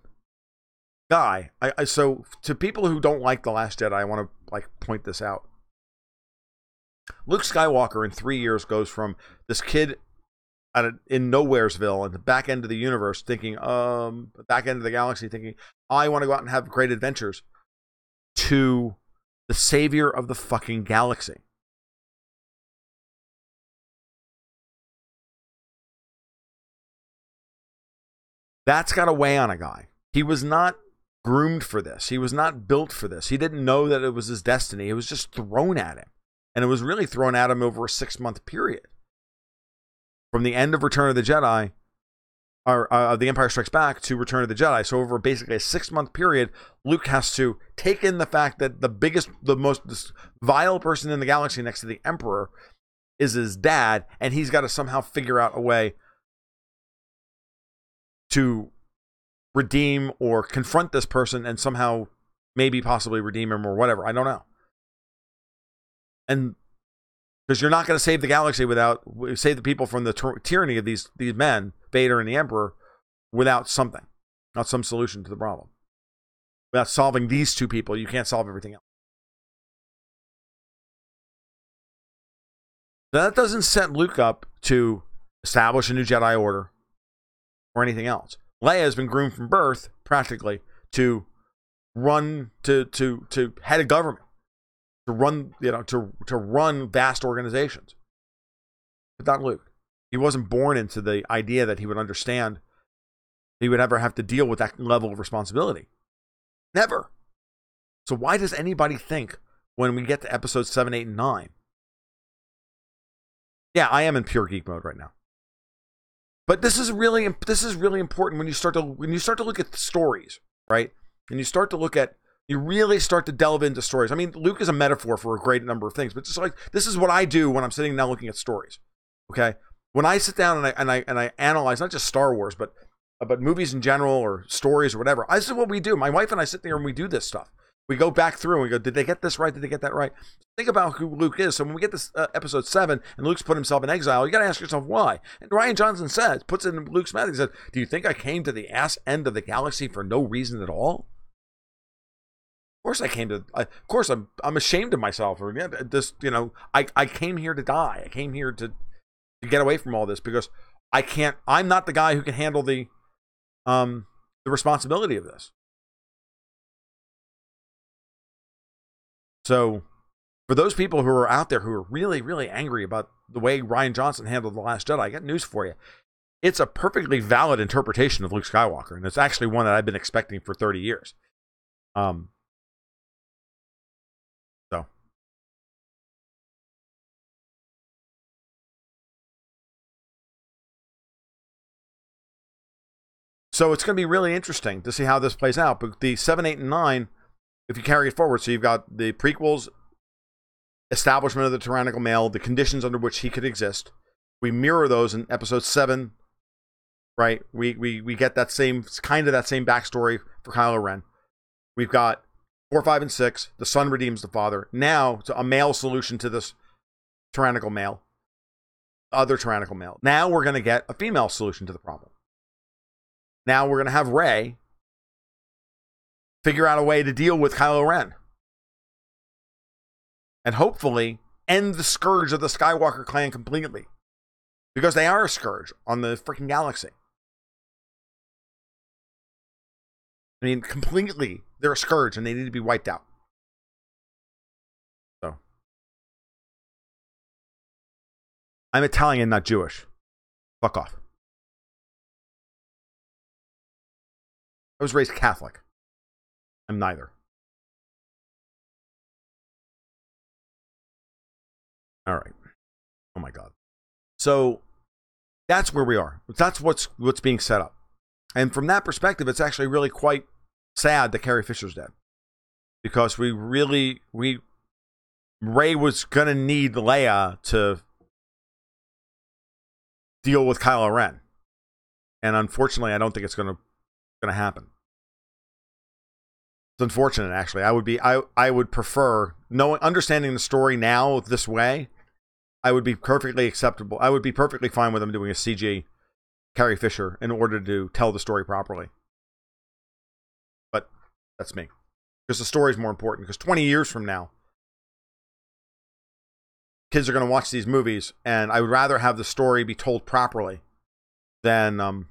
guy. So to people who don't like The Last Jedi, I want to point this out. Luke Skywalker in 3 years goes from this kid in Nowheresville at the back end of the universe thinking, back end of the galaxy thinking, I want to go out and have great adventures, to the savior of the fucking galaxy. That's got to weigh on a guy. He was not groomed for this. He was not built for this. He didn't know that it was his destiny. It was just thrown at him. And it was really thrown at him over a 6-month period. From the end of Return of the Jedi, or The Empire Strikes Back, to Return of the Jedi. So over basically a 6-month period, Luke has to take in the fact that the most vile person in the galaxy next to the Emperor is his dad, and he's got to somehow figure out a way to redeem or confront this person and somehow maybe possibly redeem him or whatever. I don't know. And because you're not going to save the galaxy save the people from the tyranny of these men, Vader and the Emperor, without something, not some solution to the problem. Without solving these two people, you can't solve everything else. Now, that doesn't set Luke up to establish a new Jedi Order or anything else. Leia has been groomed from birth, practically, to run to head a government, to run to run vast organizations. But not Luke. He wasn't born into the idea that he would understand he would ever have to deal with that level of responsibility. Never. So why does anybody think when we get to episodes 7, 8, and 9? Yeah, I am in pure geek mode right now. But this is really important when you start to look at the stories, right? And you start to look at You really start to delve into stories. I mean, Luke is a metaphor for a great number of things, but just like this is what I do when I'm sitting now looking at stories. Okay, when I sit down and I analyze not just Star Wars, but movies in general or stories or whatever. This is what we do. My wife and I sit there and we do this stuff. We go back through and we go, did they get this right? Did they get that right? Think about who Luke is. So when we get this episode 7 and Luke's put himself in exile, you got to ask yourself why. And Rian Johnson puts it in Luke's mouth. He said, do you think I came to the ass end of the galaxy for no reason at all? Of course I came to, of course I'm ashamed of myself. Or this, I came here to die. I came here to get away from all this because I'm not the guy who can handle the responsibility of this. So for those people who are out there who are really, really angry about the way Rian Johnson handled The Last Jedi, I got news for you. It's a perfectly valid interpretation of Luke Skywalker, and it's actually one that I've been expecting for 30 years. So it's going to be really interesting to see how this plays out. But the 7, 8, and 9, if you carry it forward, so you've got the prequels, establishment of the tyrannical male, the conditions under which he could exist. We mirror those in episode 7, right? We get that same backstory for Kylo Ren. We've got 4, 5, and 6. The son redeems the father. Now, to a male solution to this tyrannical male, other tyrannical male. Now we're going to get a female solution to the problem. Now we're going to have Rey figure out a way to deal with Kylo Ren. And hopefully end the scourge of the Skywalker clan completely. Because they are a scourge on the freaking galaxy. I mean, completely. They're a scourge and they need to be wiped out. So. I'm Italian, not Jewish. Fuck off. I was raised Catholic. I'm neither. All right. Oh my God. So that's where we are. That's what's being set up. And from that perspective, it's actually really quite sad that Carrie Fisher's dead. Because Rey was going to need Leia to deal with Kylo Ren. And unfortunately, I don't think it's going to happen. It's unfortunate, actually. I would prefer understanding the story now this way. I would be perfectly acceptable. I would be perfectly fine with them doing a CG Carrie Fisher in order to tell the story properly. But that's me, because the story is more important. Because 20 years from now, kids are going to watch these movies, and I would rather have the story be told properly than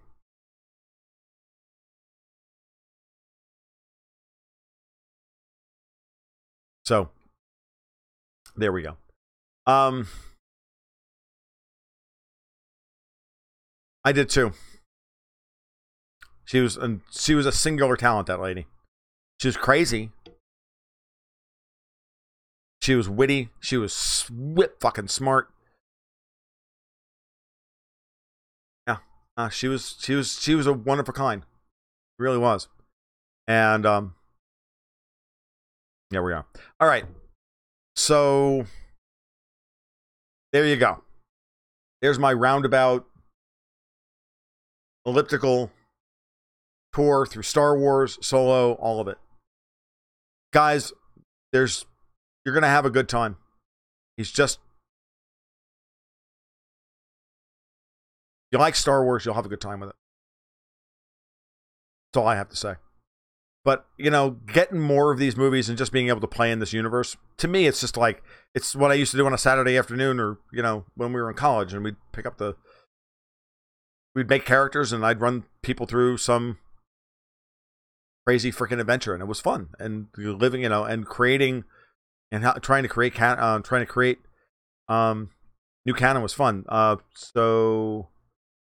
So, there we go. I did too. She was a singular talent, that lady. She was crazy. She was witty. She was fucking smart. Yeah, she was a one of a kind. Really was. And there we are. All right. So there you go. There's my roundabout elliptical tour through Star Wars, Solo, all of it. Guys, you're going to have a good time. If you like Star Wars, you'll have a good time with it. That's all I have to say. But, getting more of these movies and just being able to play in this universe, to me, it's just like, it's what I used to do on a Saturday afternoon or, when we were in college and we'd we'd make characters and I'd run people through some crazy freaking adventure, and it was fun. And living, and creating and trying to create new canon was fun. So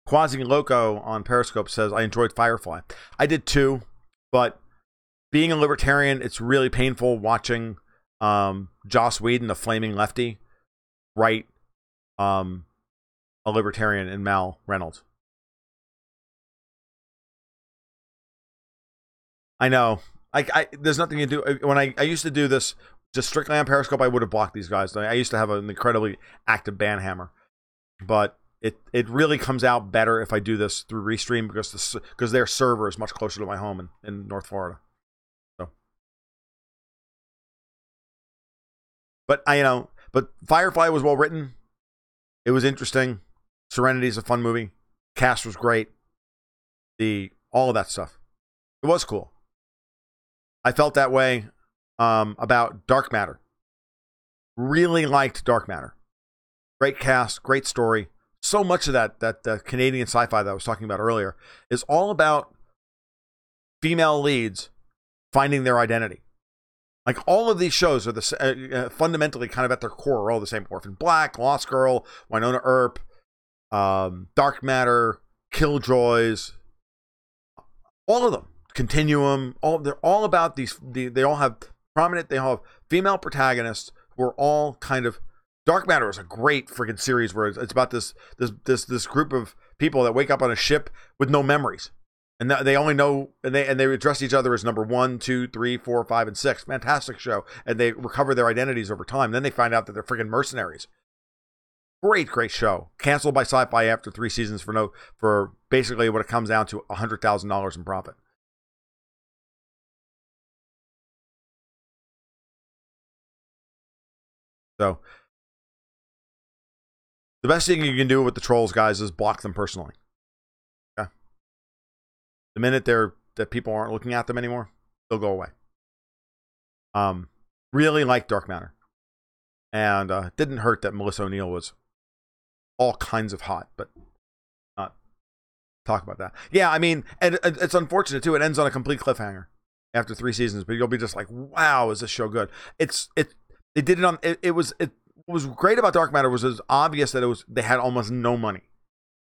Quasi Loco on Periscope says, I enjoyed Firefly. I did too, but being a libertarian, it's really painful watching Joss Whedon, a flaming lefty, write a libertarian in Mal Reynolds. I know. there's nothing you do. When I used to do this just strictly on Periscope, I would have blocked these guys. I used to have an incredibly active ban hammer, but it really comes out better if I do this through Restream because their server is much closer to my home in North Florida. So, but Firefly was well written. It was interesting. Serenity is a fun movie. Cast was great. All of that stuff. It was cool. I felt that way about Dark Matter. Really liked Dark Matter. Great cast, great story. So much of that Canadian sci-fi that I was talking about earlier is all about female leads finding their identity. Like all of these shows are fundamentally kind of at their core are all the same. Orphan Black, Lost Girl, Winona Earp, Dark Matter, Killjoys, all of them. Continuum, they're all about these. They all have prominent. They all have female protagonists who are all kind of. Dark Matter is a great freaking series where it's about this group of people that wake up on a ship with no memories, and they only know and they address each other as number 1, 2, 3, 4, 5, and 6. Fantastic show, and they recover their identities over time. Then they find out that they're freaking mercenaries. Great show. Canceled by Sci-Fi after 3 seasons for basically what it comes down to $100,000 in profit. So, the best thing you can do with the trolls, guys, is block them personally. Okay? The minute that people aren't looking at them anymore, they'll go away. Really like Dark Matter. And didn't hurt that Melissa O'Neill was all kinds of hot, but not talk about that. Yeah, I mean, and it's unfortunate too. It ends on a complete cliffhanger after 3 seasons, but you'll be just like, wow, is this show good? They did it on. What was great about Dark Matter was it was obvious that they had almost no money.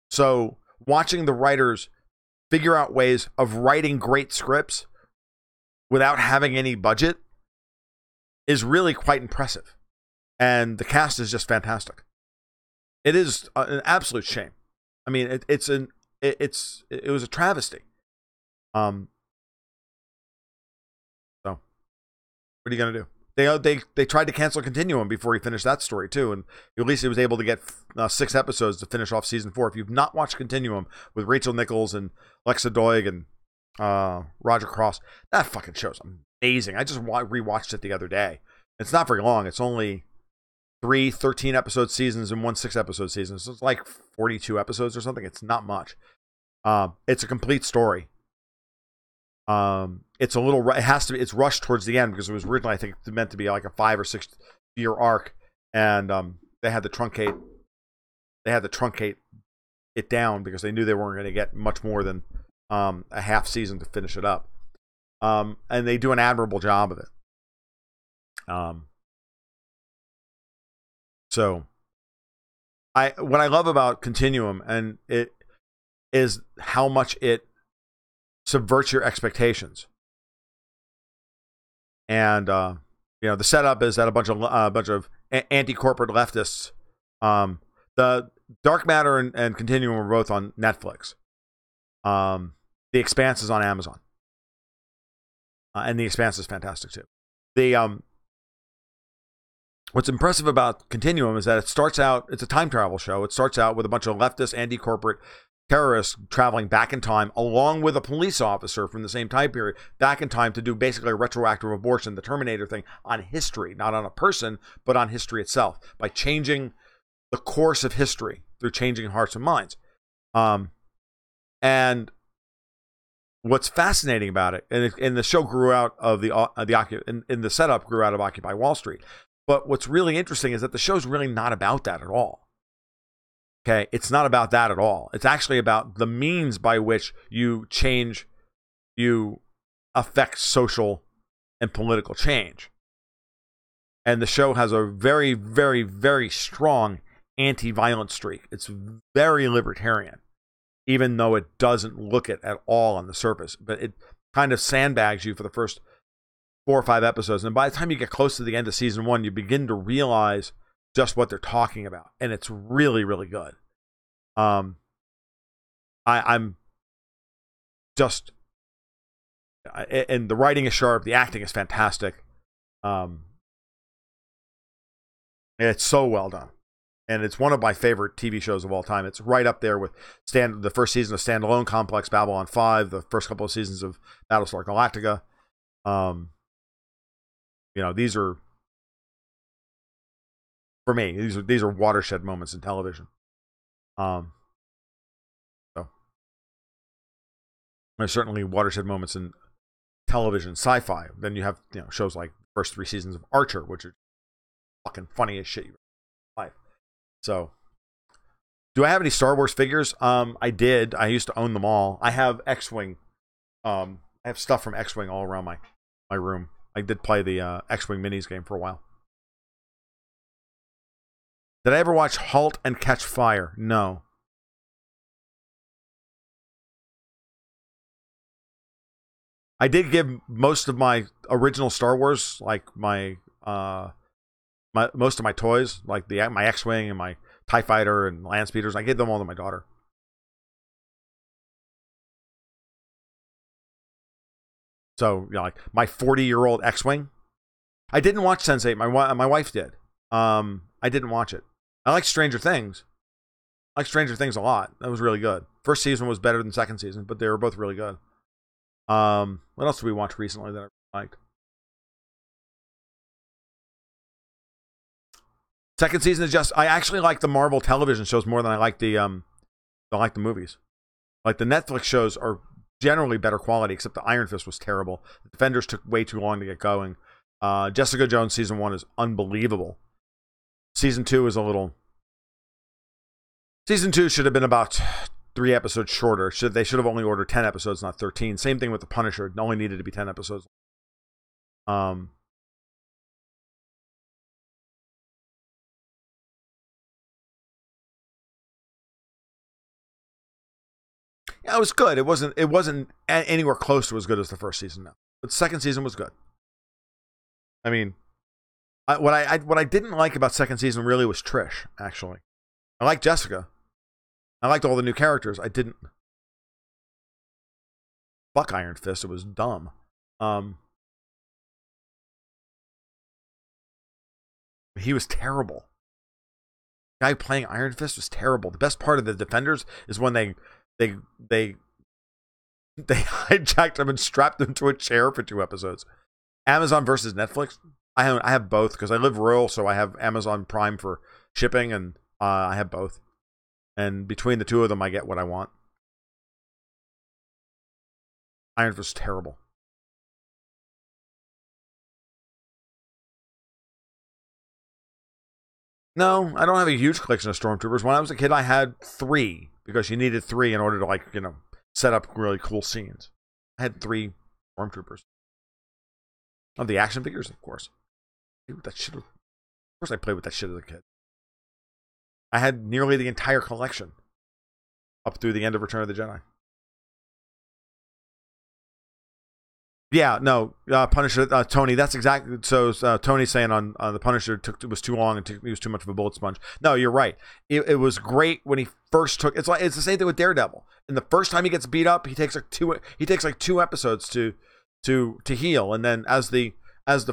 So watching the writers figure out ways of writing great scripts without having any budget is really quite impressive. And the cast is just fantastic. It is an absolute shame. I mean, it was a travesty. So what are you gonna do? They tried to cancel Continuum before he finished that story too, and at least he was able to get 6 episodes to finish off season 4. If you've not watched Continuum with Rachel Nichols and Lexa Doig and Roger Cross, that fucking show's amazing. I just rewatched it the other day. It's not very long. It's only 3 13-episode seasons and 1 6-episode season. So it's like 42 episodes or something. It's not much. It's a complete story. It's a little. It's rushed towards the end because it was originally, I think, meant to be like a 5 or 6 year arc, and they had to truncate. It down because they knew they weren't going to get much more than a half season to finish it up. And they do an admirable job of it. So, what I love about Continuum and it is how much it subverts your expectations. And the setup is that a bunch of anti-corporate leftists. The Dark Matter and Continuum are both on Netflix. The Expanse is on Amazon, and The Expanse is fantastic too. What's impressive about Continuum is that it starts out. It's a time travel show. It starts out with a bunch of leftist anti-corporate terrorists traveling back in time along with a police officer from the same time period back in time to do basically a retroactive abortion, the Terminator thing, on history, not on a person, but on history itself, by changing the course of history through changing hearts and minds. And what's fascinating about it, and the show grew out of the setup grew out of Occupy Wall Street. But what's really interesting is that the show's really not about that at all. Okay, it's not about that at all. It's actually about the means by which you affect social and political change. And the show has a very, very, very strong anti-violence streak. It's very libertarian, even though it doesn't look it at all on the surface. But it kind of sandbags you for the first 4 or 5 episodes. And by the time you get close to the end of season 1, you begin to realize just what they're talking about, and it's really, really good. I'm just and the writing is sharp, the acting is fantastic. It's so well done, and it's one of my favorite TV shows of all time. It's right up there with the first season of Standalone Complex, Babylon 5, the first couple of seasons of Battlestar Galactica. These are, for me, these are watershed moments in television. So there's certainly watershed moments in television sci-fi. Then you have shows like the first 3 seasons of Archer, which are fucking funny as shit. Life. So, do I have any Star Wars figures? I did. I used to own them all. I have X-wing. I have stuff from X-wing all around my room. I did play the X-wing minis game for a while. Did I ever watch Halt and Catch Fire? No. I did give most of my original Star Wars, like my most of my toys, like my X-wing and my TIE Fighter and Land Speeders, I gave them all to my daughter. So, like my 40-year-old X-wing, I didn't watch Sense8. My wife did. I didn't watch it. I like Stranger Things. I like Stranger Things a lot. That was really good. First season was better than second season, but they were both really good. What else did we watch recently that I liked? Second season is just, I actually like the Marvel television shows more than I like the movies. Like the Netflix shows are generally better quality, except the Iron Fist was terrible. The Defenders took way too long to get going. Jessica Jones season 1 is unbelievable. Season 2 is a little. Season 2 should have been about 3 episodes shorter. They should have only ordered 10 episodes, not 13. Same thing with The Punisher. It only needed to be 10 episodes. Yeah, it was good. It wasn't anywhere close to as good as the first season now. But the second season was good. I mean, what I didn't like about second season really was Trish, actually. I liked Jessica. I liked all the new characters. I didn't. Fuck Iron Fist. It was dumb. He was terrible. The guy playing Iron Fist was terrible. The best part of the Defenders is when they hijacked him and strapped him to a chair for 2 episodes. Amazon versus Netflix. I have both because I live rural, so I have Amazon Prime for shipping, and I have both. And between the two of them, I get what I want. Iron Fist is terrible. No, I don't have a huge collection of Stormtroopers. When I was a kid, I had 3 because you needed 3 in order to set up really cool scenes. I had 3 Stormtroopers. Of the action figures, of course. That shit. Of course, I played with that shit as a kid. I had nearly the entire collection up through the end of Return of the Jedi. Yeah, no, Punisher, Tony. That's exactly. So Tony's saying on the Punisher it was too long and he was too much of a bullet sponge. No, you're right. It was great when he first took. It's the same thing with Daredevil. And the first time he gets beat up, he takes like 2 episodes to heal, and then as the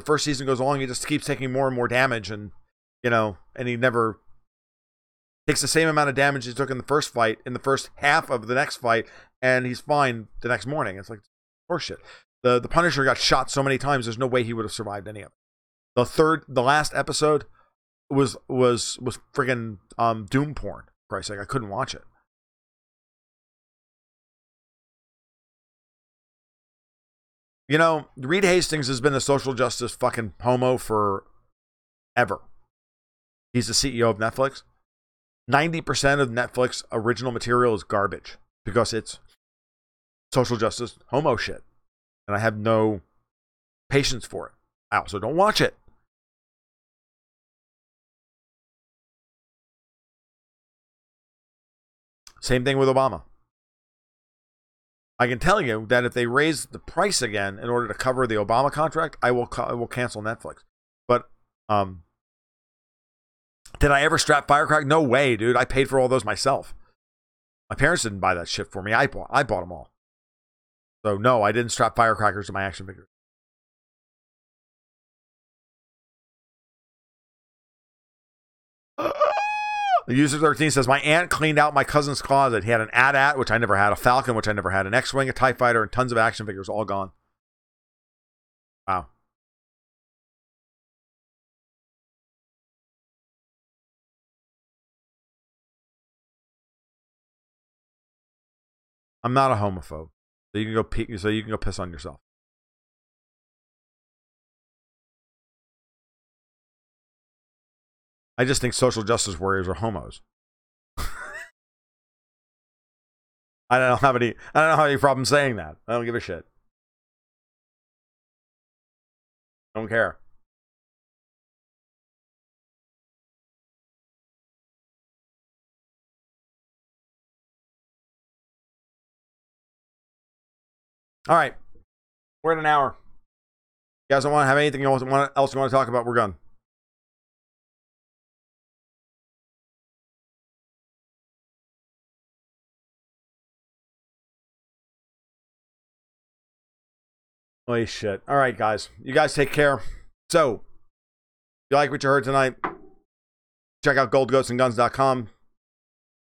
first season goes along, he just keeps taking more and more damage, and and he never takes the same amount of damage he took in the first fight in the first half of the next fight, and he's fine the next morning. It's like horseshit. The Punisher got shot so many times, there's no way he would have survived any of it. The last episode was friggin' doom porn. For Christ's sake, I couldn't watch it. Reed Hastings has been a social justice fucking homo for ever. He's the CEO of Netflix. 90% of Netflix original material is garbage because it's social justice homo shit. And I have no patience for it. I also don't watch it. Same thing with Obama. I can tell you that if they raise the price again in order to cover the Obama contract, I will cancel Netflix. But did I ever strap Firecrack? No way, dude. I paid for all those myself. My parents didn't buy that shit for me. I bought them all. So no, I didn't strap firecrackers to my action figures. The user 13 says, my aunt cleaned out my cousin's closet. He had an AT-AT, which I never had, a Falcon, which I never had, an X-Wing, a TIE Fighter, and tons of action figures, all gone. Wow. I'm not a homophobe. So you can go piss on yourself. I just think social justice warriors are homos. I don't have any problem saying that. I don't give a shit. Don't care. All right. We're at an hour. You guys don't want to have anything else you want to talk about? We're done. Holy shit. All right, guys. You guys take care. So, if you like what you heard tonight, check out goldghostsandguns.com.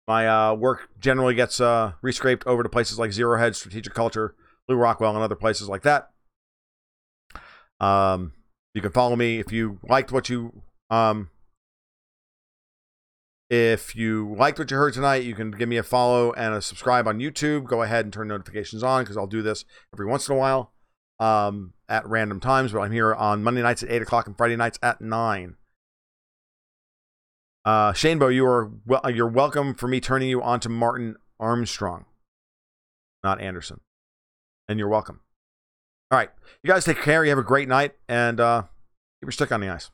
My work generally gets rescraped over to places like Zero Hedge, Strategic Culture, Blue Rockwell, and other places like that. You can follow me if you liked what you heard tonight. You can give me a follow and a subscribe on YouTube. Go ahead and turn notifications on because I'll do this every once in a while at random times. But I'm here on Monday nights at 8 o'clock and Friday nights at 9. Shanebo, you're welcome for me turning you on to Martin Armstrong, not Anderson, and you're welcome. All right, you guys take care. You have a great night, and keep your stick on the ice.